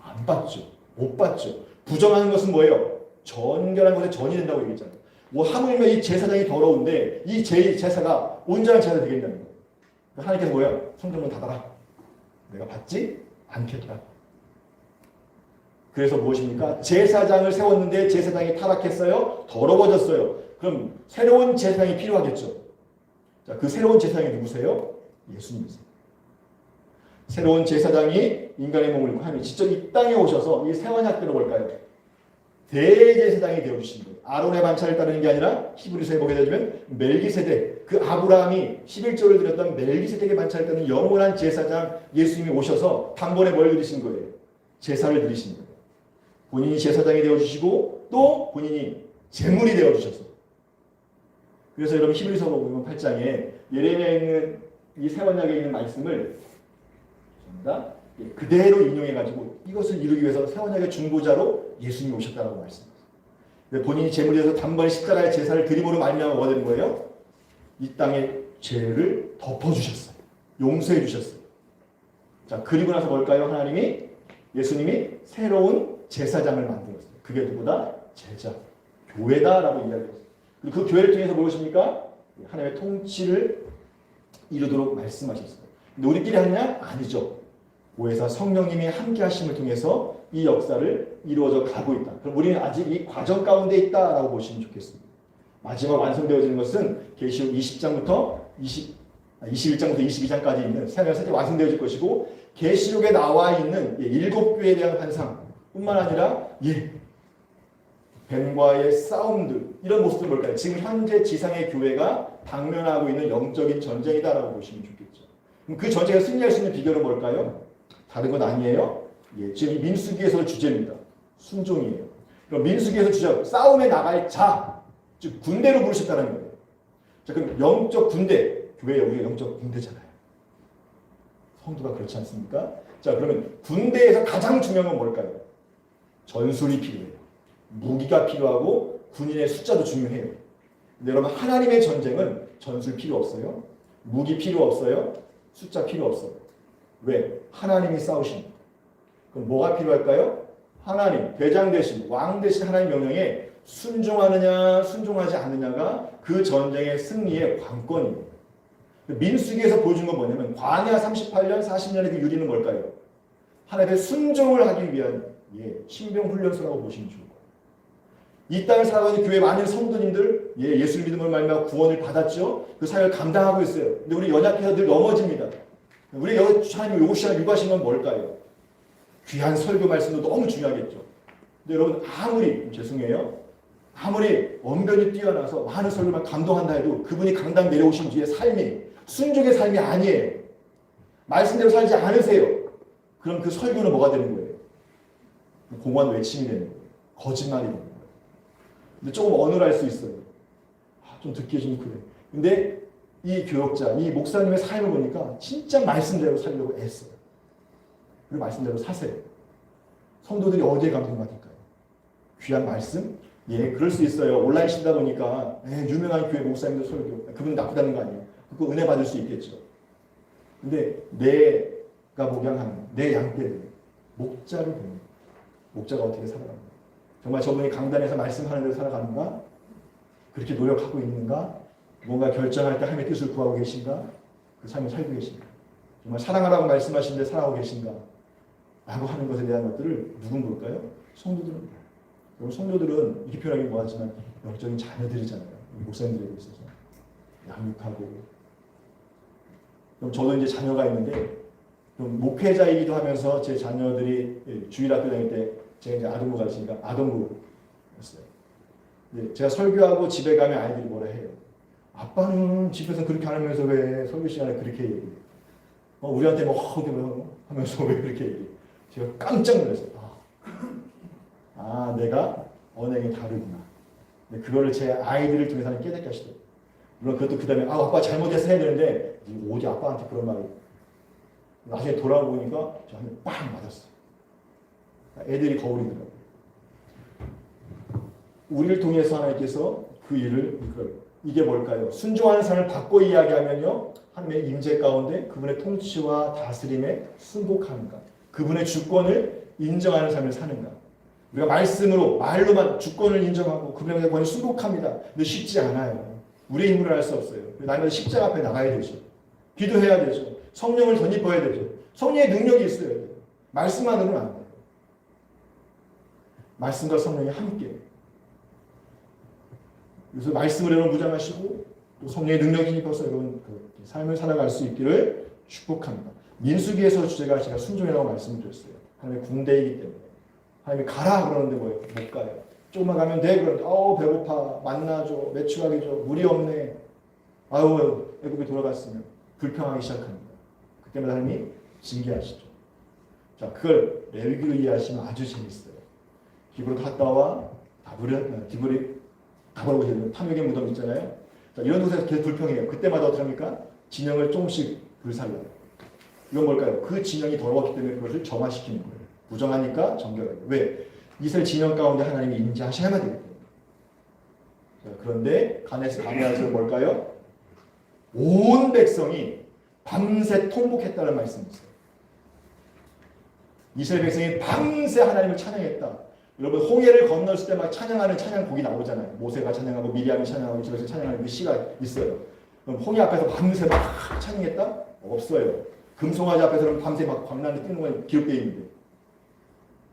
안 받죠. 못 받죠. 부정하는 것은 뭐예요? 정결한 것에 전이 된다고 얘기했잖아요. 뭐 하물며 이 제사장이 더러운데 이 제사가 온전한 제사가 되겠냐는 거예요. 하나님께서 뭐예요? 성전문 닫아라. 내가 받지 않겠다. 그래서 무엇입니까? 제사장을 세웠는데 제사장이 타락했어요. 더러워졌어요. 그럼 새로운 제사장이 필요하겠죠. 자, 그 새로운 제사장이 누구세요? 예수님이세요. 새로운 제사장이 인간의 몸을 입고 하나님이 직접 이 땅에 오셔서 이 새 언약대로 뭘까요? 대제사장이 되어주신 거예요. 아론의 반차를 따르는 게 아니라 히브리서에 보게 되면 멜기세덱, 그 아브라함이 11조를 드렸던 멜기세덱의 반차를 따르는 영원한 제사장 예수님이 오셔서 단번에 뭘 드리신 거예요? 제사를 드리신 거예요. 본인이 제사장이 되어주시고 또 본인이 제물이 되어주셔서. 그래서 여러분 히브리서 보면 8장에 예레미야에 있는 이 새 언약에 있는 말씀을 그대로 인용해가지고 이것을 이루기 위해서 새 언약의 중보자로 예수님이 오셨다고 말씀합니다. 본인이 제물이 되어서 단번에 십자가의 제사를 드림으로 말미암아 뭐가 되는 거예요? 이 땅의 죄를 덮어주셨어요. 용서해 주셨어요. 자, 그리고 나서 뭘까요? 하나님이 예수님이 새로운 제사장을 만들었어요. 그게 누구다? 제자, 교회다라고 이야기했어요. 그리고 그 교회를 통해서 무엇입니까? 하나님의 통치를 이루도록 말씀하셨어요. 근데 우리끼리 하느냐? 아니죠. 오해사 성령님이 함께 하심을 통해서 이 역사를 이루어져 가고 있다. 그럼 우리는 아직 이 과정 가운데 있다라고 보시면 좋겠습니다. 마지막 완성되어지는 것은 계시록 20장부터 21장부터 22장까지 있는 세상의 세계 완성되어질 것이고 계시록에 나와 있는 7교회에 대한 환상뿐만 아니라 뱀과의 싸움들 이런 모습들 뭘까요? 지금 현재 지상의 교회가 당면하고 있는 영적인 전쟁이다라고 보시면 좋겠죠. 그럼 그 전쟁에 승리할 수 있는 비결은 뭘까요? 다른 건 아니에요. 지금 이 민수기에서 주제입니다. 순종이에요. 그럼 민수기에서 주제 싸움에 나갈 자, 즉 군대로 부르셨다는 거예요. 자, 그럼 영적 군대, 교회에 우리가 영적 군대잖아요. 성도가 그렇지 않습니까? 자, 그러면 군대에서 가장 중요한 건 뭘까요? 전술이 필요해요. 무기가 필요하고 군인의 숫자도 중요해요. 근데 여러분 하나님의 전쟁은 전술 필요 없어요. 무기 필요 없어요. 숫자 필요 없어요. 왜? 하나님이 싸우십니다. 그럼 뭐가 필요할까요? 하나님, 대장 대신, 왕 대신 하나님 명령에 순종하느냐 순종하지 않느냐가 그 전쟁의 승리의 관건입니다. 민수기에서 보여준 건 뭐냐면 광야 38년, 40년의 그 유리는 뭘까요? 하나님의 순종을 하기 위한 신병훈련소라고 보시면 좋을 거예요. 이 땅을 살아가는 교회 많은 성도님들 예수를 믿음으로 말미암아 구원을 받았죠. 그 사역을 감당하고 있어요. 근데 우리 연약해서 늘 넘어집니다. 우리 하나님 요구하신 건 뭘까요? 귀한 설교 말씀도 너무 중요하겠죠. 근데 여러분 아무리 언변이 뛰어나서 많은 설교만 감동한다 해도 그분이 강당 내려오신 뒤에 삶이 순종의 삶이 아니에요. 말씀대로 살지 않으세요. 그럼 그 설교는 뭐가 되는 거예요? 공허한 외침이 되는 거예요. 거짓말이 되는 거예요. 근데 조금 어눌할 수 있어요. 좀 듣기 좀 그래. 근데 이 교역자, 이 목사님의 삶을 보니까 진짜 말씀대로 살려고 애써요. 그리고 말씀대로 사세요. 성도들이 어디에 감동받을까요? 귀한 말씀? 그럴 수 있어요. 온라인 신다 보니까 유명한 교회 목사님들 설교, 그분 나쁘다는 거 아니에요. 그거 은혜 받을 수 있겠죠. 근데 내가 목양하는 내 양떼들, 목자를 보는 목자가 어떻게 살아가는가? 정말 저분이 강단에서 말씀하는 대로 살아가는가? 그렇게 노력하고 있는가? 뭔가 결정할 때 하나님의 뜻을 구하고 계신가? 그 삶을 살고 계신가? 정말 사랑하라고 말씀하시는데 살아가고 계신가? 라고 하는 것에 대한 것들을 누군 볼까요? 성도들은. 여러분 성도들은 이렇게 표현하기 뭐하지만 영적인 자녀들이잖아요. 목사님들에게 있어서 양육하고. 그럼 저도 이제 자녀가 있는데 좀 목회자이기도 하면서 제 자녀들이 주일학교 다닐 때 제가 이제 아동부 가르치니까 아동부였어요. 제가 설교하고 집에 가면 아이들이 뭐라 해요. 아빠는 집에서 그렇게 하면서 왜 설교 시간에 그렇게 얘기해? 우리한테 하면서 왜 그렇게 얘기해? 제가 깜짝 놀랐어요. 내가 언행이 다르구나. 근데 그거를 제 아이들을 통해서 깨닫게 하시더라고요. 물론 그것도 그 다음에 아빠 잘못해서 해야 되는데 어디 아빠한테 그런 말을. 나중에 돌아보니까 저한테 빵 맞았어요. 애들이 거울이더라고요. 우리를 통해서 하나님께서 그 일을 이끌어요. 이게 뭘까요? 순종하는 삶을 바꿔 이야기하면요. 하나님의 임재 가운데 그분의 통치와 다스림에 순복하는가. 그분의 주권을 인정하는 삶을 사는가. 우리가 말로만 주권을 인정하고 그분의 권에 순복합니다. 근데 쉽지 않아요. 우리의 힘으로 할 수 없어요. 나는 십자가 앞에 나가야 되죠. 기도해야 되죠. 성령을 덧입어야 되죠. 성령의 능력이 있어야 돼요. 말씀만으로는 안 돼요. 말씀과 성령이 함께. 그래서 말씀을 여러분 무장하시고 또 성령의 능력이 입어서 여러분 그 삶을 살아갈 수 있기를 축복합니다. 민수기에서 주제가 제가 순종이라고 말씀을 드렸어요. 하나님의 군대이기 때문에. 하나님이 가라 그러는데 뭐예요? 못 가요. 조금만 가면 돼 그러는데 배고파 만나줘 매출하게 줘 물이 없네. 애굽에 돌아갔으면 불평하기 시작합니다. 그때마다 하나님이 징계하시죠. 자, 그걸 레위기로 이해하시면 아주 재밌어요. 기브로 갔다 와 디브리 가보라고 해요. 탐욕의 무덤 있잖아요. 자, 이런 곳에서 계속 불평해요. 그때마다 어떻게 합니까? 진영을 조금씩 불살라요. 이건 뭘까요? 그 진영이 더러웠기 때문에 그것을 정화시키는 거예요. 부정하니까 정결하게. 왜? 이스라엘 진영 가운데 하나님이 임재하셔야만 되기 때문에. 자, 그런데 가나안에서 뭘까요? 온 백성이 밤새 통곡했다는 말씀이 있어요. 이스라엘 백성이 밤새 하나님을 찬양했다. 여러분 홍해를 건넜을 때 막 찬양하는 찬양곡이 나오잖아요. 모세가 찬양하고 미리암이 찬양하고 저에서 찬양하는 그 시가 있어요. 그럼 홍해 앞에서 밤새 막 찬양했다? 없어요. 금송아지 앞에서는 밤새 막 광란에 뛰는 건 기록되어 있는데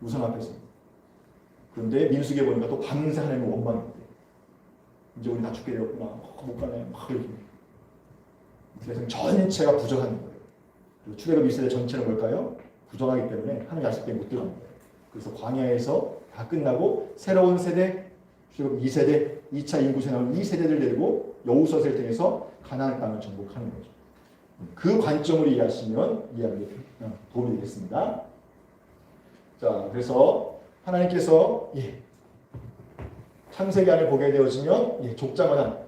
우상 앞에서. 그런데 민수기에 보니까 또 밤새 하나님을 원망했대. 이제 우리 다 죽게 되었구나. 못 가네. 막 이렇게. 그래서 전체가 부정하는 거예요. 그리고 출애굽 1세대 전체는 뭘까요? 부정하기 때문에 하나님 약속에 못 들어가는 거예요. 그래서 광야에서 다 끝나고 새로운 세대, 출애굽 2세대, 2차 인구세 나온 2세대를 데리고 여호수아서를 통해서 가나안 땅을 정복하는 거죠. 그 관점으로 이해하시면 이해하는 게 도움이 되겠습니다. 자, 그래서 하나님께서 창세기 안에 보게 되어지면 족장마다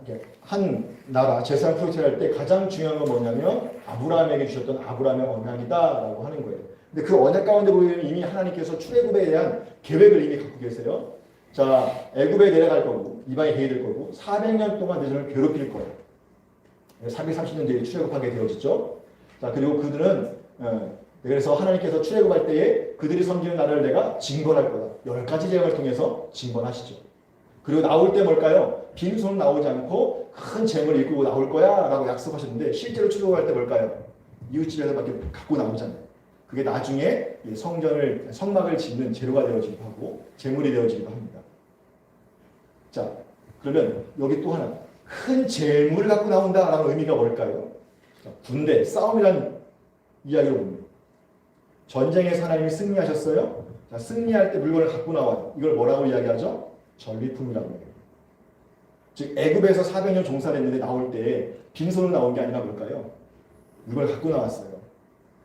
한 나라 재산 프로젝트를 할 때 가장 중요한 건 뭐냐면 아브라함에게 주셨던 아브라함의 언약이다라고 하는 거예요. 근데 그 언약 가운데 보면 이미 하나님께서 출애굽에 대한 계획을 이미 갖고 계세요. 자, 애굽에 내려갈 거고 이방에 개입 될 거고 400년 동안 내전을 괴롭힐 거예요. 330년 뒤에 출애굽하게 되어지죠. 자, 그리고 그들은 그래서 하나님께서 출애굽할 때에 그들이 섬기는 나라를 내가 징벌할 거다. 10가지 재앙을 통해서 징벌하시죠. 그리고 나올 때 뭘까요? 빈손 나오지 않고 큰 재물을 이끌고 나올 거야 라고 약속하셨는데 실제로 출애굽할 때 뭘까요? 이웃집에서밖에 갖고 나오잖아요. 그게 나중에 성막을 짓는 재료가 되어지기도 하고 재물이 되어지기도 합니다. 자, 그러면 여기 또 하나 큰 재물을 갖고 나온다라는 의미가 뭘까요? 자, 군대, 싸움이라는 이야기로 봅니다. 전쟁에서 하나님이 승리하셨어요. 자, 승리할 때 물건을 갖고 나와요. 이걸 뭐라고 이야기하죠? 전리품이라고 해요. 즉 애굽에서 400년 종살했는데 나올 때 빈손으로 나온 게 아니라 뭘까요? 이걸 갖고 나왔어요.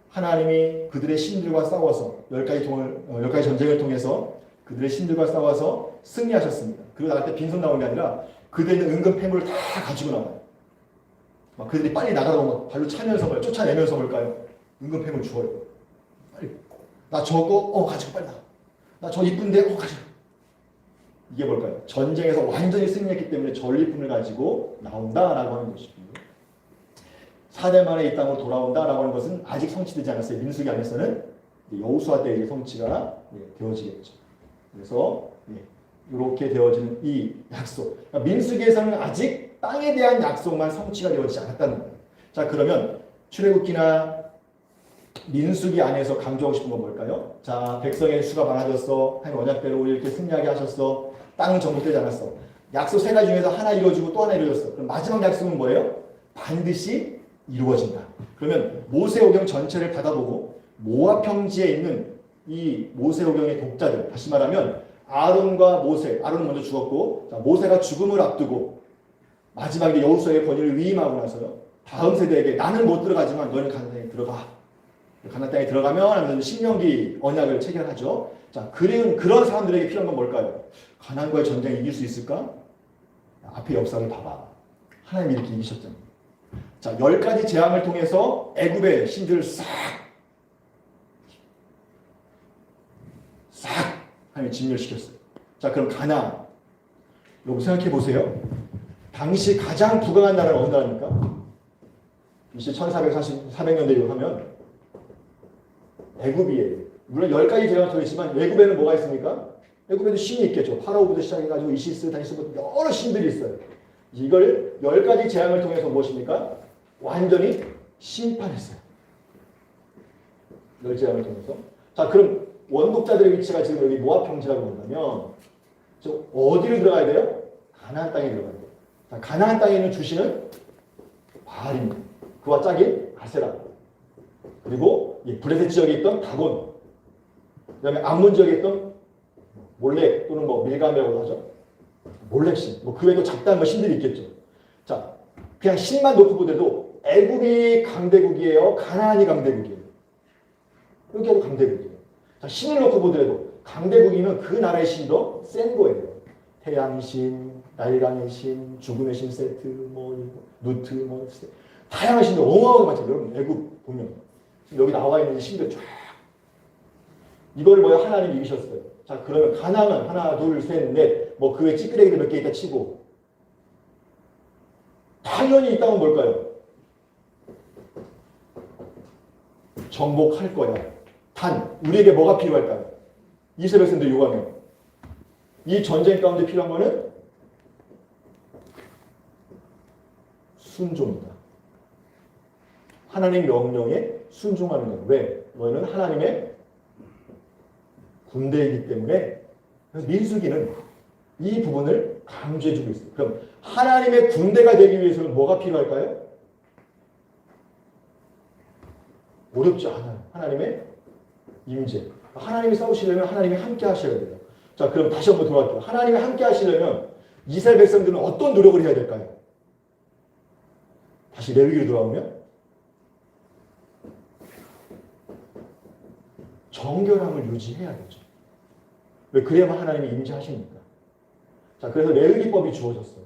하나님이 그들의 신들과 싸워서 10가지 전쟁을 통해서 그들의 신들과 싸워서 승리하셨습니다. 그리고 나갈 때 빈손 나온 게 아니라 그들의 은근 폐물을 다 가지고 나와요. 막 그들이 빨리 나가라고 발로 차면서 쫓아내면서 뭘까요? 은근 폐물 주어요. 빨리. 나 저거 가지고 빨리 나가. 나 저 이쁜데 가지고. 이게 뭘까요? 전쟁에서 완전히 승리했기 때문에 전리품을 가지고 나온다라고 하는 것이고요. 4년 만에 이 땅으로 돌아온다라고 하는 것은 아직 성취되지 않았어요. 민수기 안에서는 여호수아 때 이제 성취가 되어지겠죠. 그래서 이렇게 되어지는 이 약속. 그러니까 민수기에서는 아직 땅에 대한 약속만 성취가 되어지지 않았다는 거예요. 자, 그러면 출애굽기나 민수기 안에서 강조하고 싶은 건 뭘까요? 자, 백성의 수가 많아졌어. 하나님 언약대로 우리 이렇게 승리하게 하셨어. 땅은 정복되지 않았어. 약속 3가지 중에서 하나 이루어지고 또 하나 이루어졌어. 그럼 마지막 약속은 뭐예요? 반드시 이루어진다. 그러면 모세오경 전체를 받아보고 모압 평지에 있는 이 모세오경의 독자들, 다시 말하면 아론과 모세, 아론은 먼저 죽었고, 자, 모세가 죽음을 앞두고 마지막에 여호수아의 권위를 위임하고 나서요. 다음 세대에게 나는 못 들어가지만 너는 가나안 땅에 들어가. 가나안 땅에 들어가면 하면서 신명기 언약을 체결하죠. 자, 그런 사람들에게 필요한 건 뭘까요? 가나안과의 전쟁에 이길 수 있을까? 앞에 역사를 봐봐. 하나님이 이렇게 이기셨잖아요. 자, 10가지 재앙을 통해서 애굽의 신들을 싹 하나님이 진멸시켰어요. 자, 그럼 가나안. 여러분 생각해 보세요. 당시 가장 부강한 나라는 어느 나라입니까? BC 1440년대로 하면 애굽이에요. 물론 10가지 재앙을 통했지만 애굽에는 뭐가 있습니까? 애굽에도 신이 있겠죠. 파라오부터 시작해가지고 이시스, 다니스 여러 신들이 있어요. 이걸 10가지 재앙을 통해서 무엇입니까? 완전히 심판했어요. 10재앙을 통해서. 자, 그럼 원독자들의 위치가 지금 여기 모압 평지라고 본다면 어디로 들어가야 돼요? 가나안 땅에 들어가야 돼요. 자, 가나안 땅에 있는 주신은 바알입니다. 그와 짝인 아세라. 그리고 브레셋 지역에 있던 다곤. 그 다음에 암몬 지역에 있던 몰렉 또는 밀감이라고 하죠. 몰렉신. 그 외에도 작다는 신들이 있겠죠. 자, 그냥 신만 놓고 보더라도 애굽이 강대국이에요. 가나안이 강대국이에요. 여기하고 강대국이에요. 자, 신을 놓고 보더라도 강대국이면 그 나라의 신도 센 거예요. 태양신, 날강의 신, 죽음의 신 세트, 누트, 다양한 신들 어마어마하게 많죠. 여러분 애굽 보면 여기 나와 있는 신들 쫙 이걸 하나님이 이기셨어요. 자, 그러면 가나안은 하나, 둘, 셋, 넷, 그 외 찌끄레기들 몇 개 있다 치고 당연히 이 땅은 뭘까요? 정복할 거야. 단 우리에게 뭐가 필요할까요? 이스라엘 백성들 요구하면 이 전쟁 가운데 필요한 거는 순종이다. 하나님 명령에 순종하는 거예요. 왜? 너희는 하나님의 군대이기 때문에. 그래서 민수기는 이 부분을 강조해주고 있어요. 그럼 하나님의 군대가 되기 위해서는 뭐가 필요할까요? 어렵지 않아요. 하나님의 임재. 하나님이 싸우시려면 하나님이 함께 하셔야 돼요. 자, 그럼 다시 한번 돌아갈게요. 하나님이 함께 하시려면 이스라엘 백성들은 어떤 노력을 해야 될까요? 다시 레위기로 돌아오면 정결함을 유지해야 되죠. 왜? 그래야만 하나님이 임재하시니까. 자, 그래서 레위기법이 주어졌어요.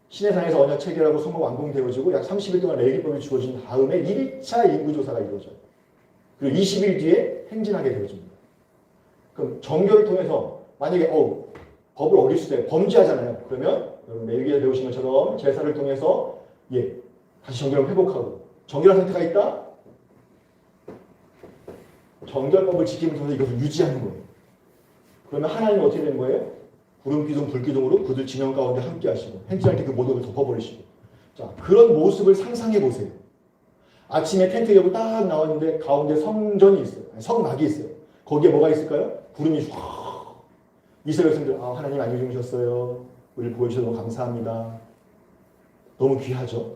시내산에서 언약 체결하고 성막 완공되어지고 약 30일 동안 레위기법이 주어진 다음에 1차 인구조사가 이루어져요. 그리고 20일 뒤에 행진하게 되어집니다. 그럼 정결을 통해서 만약에 법을 어길 때 범죄하잖아요. 그러면 여러분 레위기에 배우신 것처럼 제사를 통해서 다시 정결을 회복하고 정결한 상태가 있다? 정결법을 지키면서 이것을 유지하는 거예요. 그러면 하나님은 어떻게 되는 거예요? 구름기둥, 불기둥으로 그들 진영 가운데 함께 하시고 행진할 때 그 모든 걸 덮어버리시고. 자, 그런 모습을 상상해 보세요. 아침에 텐트 옆으로 딱 나왔는데 가운데 성전이 있어요. 성막이 있어요. 거기에 뭐가 있을까요? 구름이 확. 이스라엘 백성들, 하나님 안녕히 주무셨어요. 우리를 보여주셔서 너무 감사합니다. 너무 귀하죠?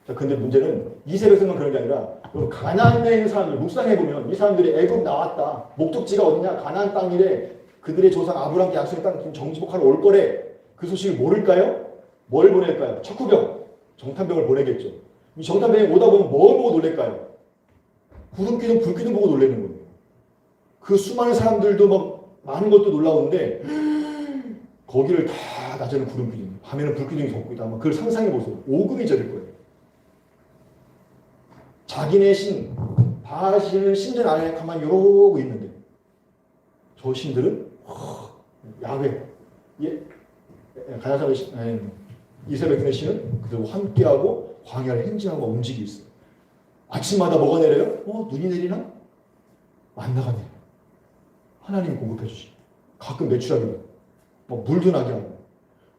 자, 근데 문제는 이스라엘 백성만 그런 게 아니라 가나안에 있는 사람들 묵상해 보면 이 사람들이 애굽 나왔다. 목적지가 어디냐? 가나안 땅이래. 그들의 조상 아브라함께 약속의 땅 정지복하러 올 거래. 그 소식을 모를까요? 뭘 보낼까요? 척후병, 정탐병을 보내겠죠. 이 정탐병이 오다 보면 뭘 보고 놀랄까요? 구름기둥, 불기둥 보고 놀라는 거예요. 그 수많은 사람들도 막 많은 것도 놀라운데 거기를 다 낮에는 구름기둥, 밤에는 불기둥이 덮고 있다. 그걸 상상해 보세요. 오금이 저릴 거예요. 자기네 신, 바하시는 신전 안에 가만히 이러고 있는데 저 신들은 야훼, 가나안의 이스라엘 백성의 신은 그들과 함께하고 광야를 행진하고 움직이고 있어요. 아침마다 뭐가 내려요? 눈이 내리나? 만나가 내려. 하나님이 공급해 주시고 가끔 매출하게 돼요. 물도 나게 하고.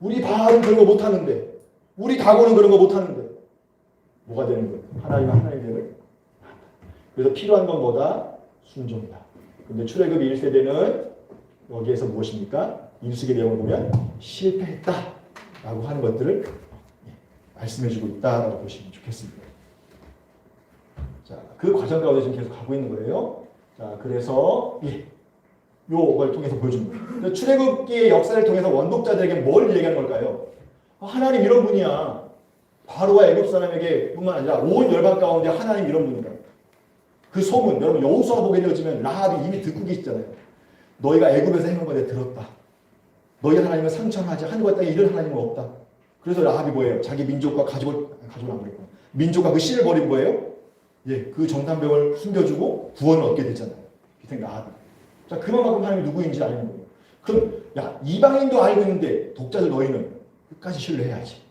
우리 바알은 그런 거 못하는데, 우리 다고는 그런 거 못하는데 뭐가 되는 거예요? 하나님을 그래서 필요한 건 뭐다? 순종이다. 근데 출애굽 1세대는 여기에서 무엇입니까? 인수기 내용을 보면 실패했다라고 하는 것들을 말씀해주고 있다라고 보시면 좋겠습니다. 자, 그 과정 가운데 지금 계속 가고 있는 거예요. 자, 그래서 요걸 통해서 보여주는 거예요. 출애굽기의 역사를 통해서 원독자들에게 뭘 얘기하는 걸까요? 하나님 이런 분이야. 바로와 애굽 사람에게 뿐만 아니라 온 열방 가운데 하나님 이런 분이다. 그 소문, 여러분 여호수아 보게 되어지면 라합이 이미 듣고 계시잖아요. 너희가 애굽에서 행한 거 내가 들었다. 너희 하나님은 상처하지 하늘과 땅에 이런 하나님은 없다. 그래서 라합이 뭐예요? 자기 민족과 가족을 안 버리고 민족과 그 씨를 버린 거예요. 그 정탐병을 숨겨주고 구원을 얻게 됐잖아요. 비생 라합이. 자, 그만큼 하나님이 누구인지 아는 거예요. 그럼 이방인도 알고 있는데 독자들 너희는 끝까지 신뢰해야지.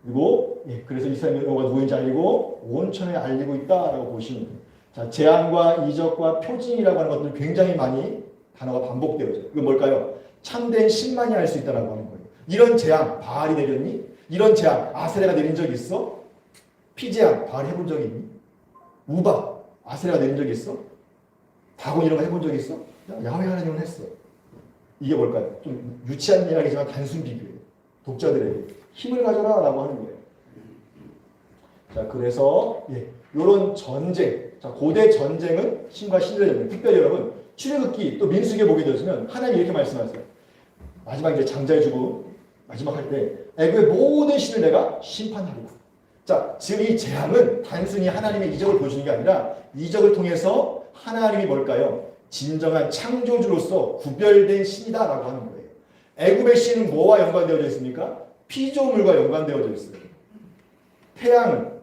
그리고 그래서 이스라엘 여호와가 누구인지 알리고 온천에 알리고 있다라고 보시면 돼요. 자, 재앙과 이적과 표징이라고 하는 것들 굉장히 많이 단어가 반복되어져요. 이건 뭘까요? 참된 신만이 할 수 있다라고 하는 거예요. 이런 재앙 바알이 내렸니? 이런 재앙 아세라가 내린 적이 있어? 피재앙 바알이 해본 적이 있니? 우박 아세라가 내린 적이 있어? 다곤 이런 거 해본 적이 있어? 야훼 하나님은 했어. 이게 뭘까요? 좀 유치한 이야기지만 단순 비교예요. 독자들에게 힘을 가져라 라고 하는 거예요. 자, 그래서 요런 전쟁, 자, 고대 전쟁은 신과 신들의 전쟁. 특별히 여러분 출애굽기 또 민수기에 보게 되시면 하나님이 이렇게 말씀하세요. 마지막 이제 장자의 죽음 마지막 할 때 애굽의 모든 신을 내가 심판하리라. 자, 지금 이 재앙은 단순히 하나님의 이적을 보여주는 게 아니라 이적을 통해서 하나님이 뭘까요? 진정한 창조주로서 구별된 신이다라고 하는 거예요. 애굽의 신은 뭐와 연관되어져 있습니까? 피조물과 연관되어져 있어요. 태양,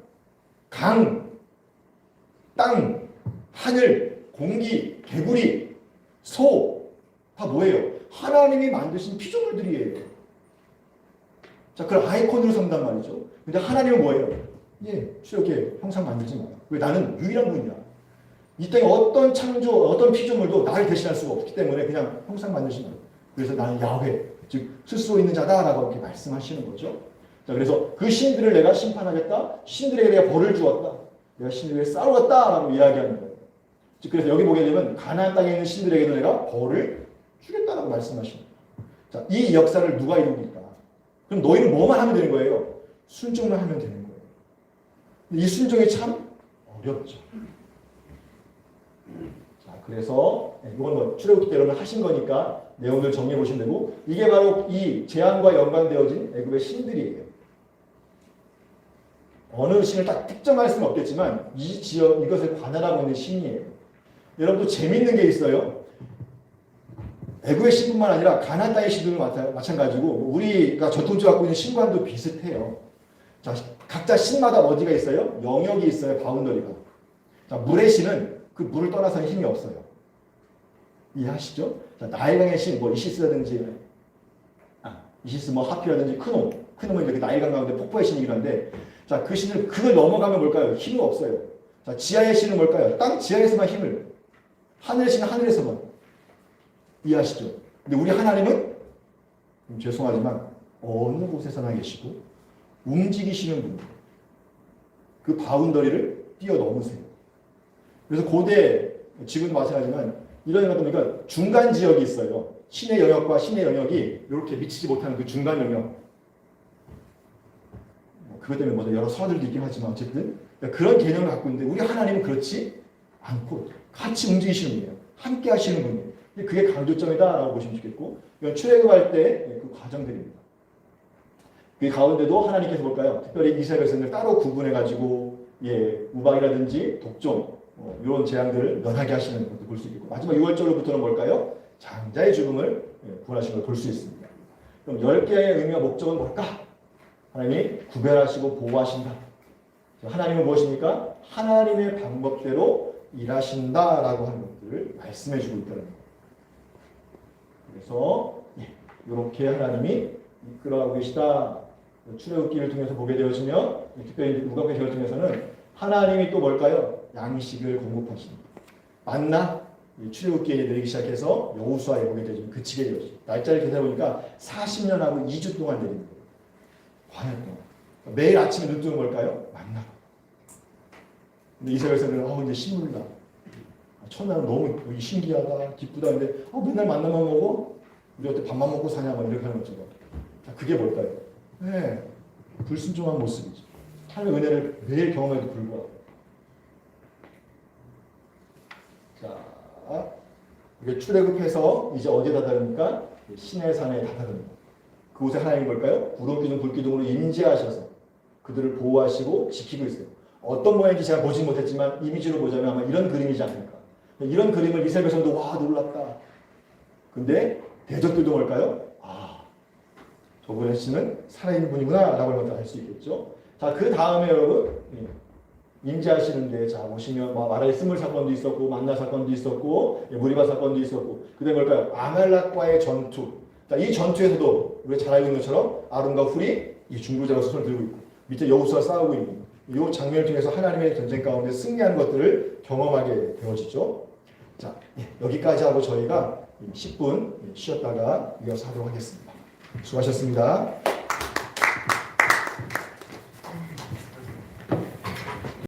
강, 땅, 하늘, 공기, 개구리, 소 다 뭐예요? 하나님이 만드신 피조물들이에요. 자, 그걸 아이콘으로 삼단 말이죠. 근데 하나님은 뭐예요? 이렇게 형상 만들지 마요. 왜? 나는 유일한 분이야. 이 땅에 어떤 창조, 어떤 피조물도 나를 대신할 수가 없기 때문에 그냥 형상 만드지 마요. 그래서 나는 야훼, 즉 스스로 있는 자다라고 이렇게 말씀하시는 거죠. 자, 그래서 그 신들을 내가 심판하겠다. 신들에게 내가 벌을 주었다. 내가 신들에게 싸우겠다라고 이야기하는 거예요. 즉 그래서 여기 보게 되면 가나안 땅에 있는 신들에게도 내가 벌을 주겠다라고 말씀하십니다. 자, 이 역사를 누가 이룹니까? 그럼 너희는 뭐만 하면 되는 거예요? 순종만 하면 되는 거예요. 이 순종이 참 어렵죠. 자, 그래서 이건 뭐 출애굽기 때 여러분 하신 거니까 내용들 정리해 보시면 되고, 이게 바로 이 재앙과 연관되어진 애굽의 신들이에요. 어느 신을 딱 특정할 수는 없겠지만 이 지역 이것을 관할하고 있는 신이에요. 여러분도 재밌는 게 있어요. 애굽의 신뿐만 아니라 가나안 땅의 신들도 마찬가지고 우리가 전통적으로 갖고 있는 신관도 비슷해요. 자, 각자 신마다 어디가 있어요? 영역이 있어요. 바운더리가. 자, 물의 신은 그 물을 떠나서는 힘이 없어요. 이해하시죠? 자, 나일강의 신, 뭐 이시스라든지 이시스 뭐 하피라든지 크놈은 이렇게 나일강 가운데 폭포의 신이긴 한데, 자, 그 신을 그걸 넘어가면 뭘까요? 힘이 없어요. 자, 지하의 신은 뭘까요? 땅 지하에서만 힘을. 하늘의 신은 하늘에서만. 이해하시죠? 근데 우리 하나님은 죄송하지만 어느 곳에서나 계시고 움직이시는 분, 그 바운더리를 뛰어넘으세요. 그래서 고대, 지금도 마찬가지지만 이런 것도 보니까 중간 지역이 있어요. 신의 영역과 신의 영역이 이렇게 미치지 못하는 그 중간 영역. 그것 때문에 뭐 여러 설화들도 있긴 하지만 어쨌든 그런 개념을 갖고 있는데, 우리 하나님은 그렇지 않고 같이 움직이시는 분이에요. 함께 하시는 분이에요. 그게 강조점이다라고 보시면 좋겠고, 이건 출애굽할 때 그 과정들입니다. 그 가운데도 하나님께서 볼까요? 특별히 이스라엘 백성을 따로 구분해가지고 우박이라든지 독종 이런 재앙들을 면하게 하시는 것도 볼 수 있고, 마지막 6월절로부터는 뭘까요? 장자의 죽음을 구원하시는 걸 볼 수 있습니다. 그럼 10개의 의미와 목적은 뭘까? 하나님이 구별하시고 보호하신다. 하나님은 무엇입니까? 하나님의 방법대로 일하신다라고 하는 것들을 말씀해 주고 있다는 거예요. 그래서 이렇게 하나님이 이끌어가고 계시다. 출애굽기를 통해서 보게 되어지면, 특별히 누가복음을 통해서는 하나님이 또 뭘까요? 양식을 공급하십니다. 만나 출애굽기에 내리기 시작해서 여호수아에 보게 되어지면 그치게 되어지죠. 날짜를 계산해 보니까 40년하고 2주 동안 내린 거예요. 광야 동안. 매일 아침에 눈 뜨는 걸까요? 만나. 근데 이스라엘 백성들은 이제 신물다. 첫날은 너무 신기하다, 기쁘다. 근데 맨날 만나만 먹어? 우리 어때 밥만 먹고 사냐? 막 이렇게 하는 것처럼. 자, 그게 뭘까요? 불순종한 모습이죠. 하나님의 은혜를 매일 경험해도 불구하고. 자, 이게 출애굽해서 이제 어디에 다다릅니까? 시내산에 다다릅니다. 그곳에 하나님이 뭘까요? 구름기둥 불기둥으로 임재하셔서 그들을 보호하시고 지키고 있어요. 어떤 모양인지 제가 보지 못했지만 이미지로 보자면 아마 이런 그림이지 않을까. 이런 그림을 이스라엘 백성도 와 놀랐다. 근데 대적들도 뭘까요? 저분의 신은 살아있는 분이구나 라고 할 수 있겠죠. 자, 그 다음에 여러분 임재하시는데, 자 보시면 마라의 스물 사건도 있었고 만나 사건도 있었고 무리바 사건도 있었고, 그 다음에 뭘까요? 아말렉과의 전투. 자, 이 전투에서도 우리가 잘 알고 있는 것처럼 아론과 훌이 이 중보자로 손을 들고 있고 밑에 여호수아가 싸우고 있는 이 장면을 통해서 하나님의 전쟁 가운데 승리하는 것들을 경험하게 되어지죠. 자, 여기까지 하고 저희가 10분 쉬었다가 이어서 하도록 하겠습니다. 수고하셨습니다.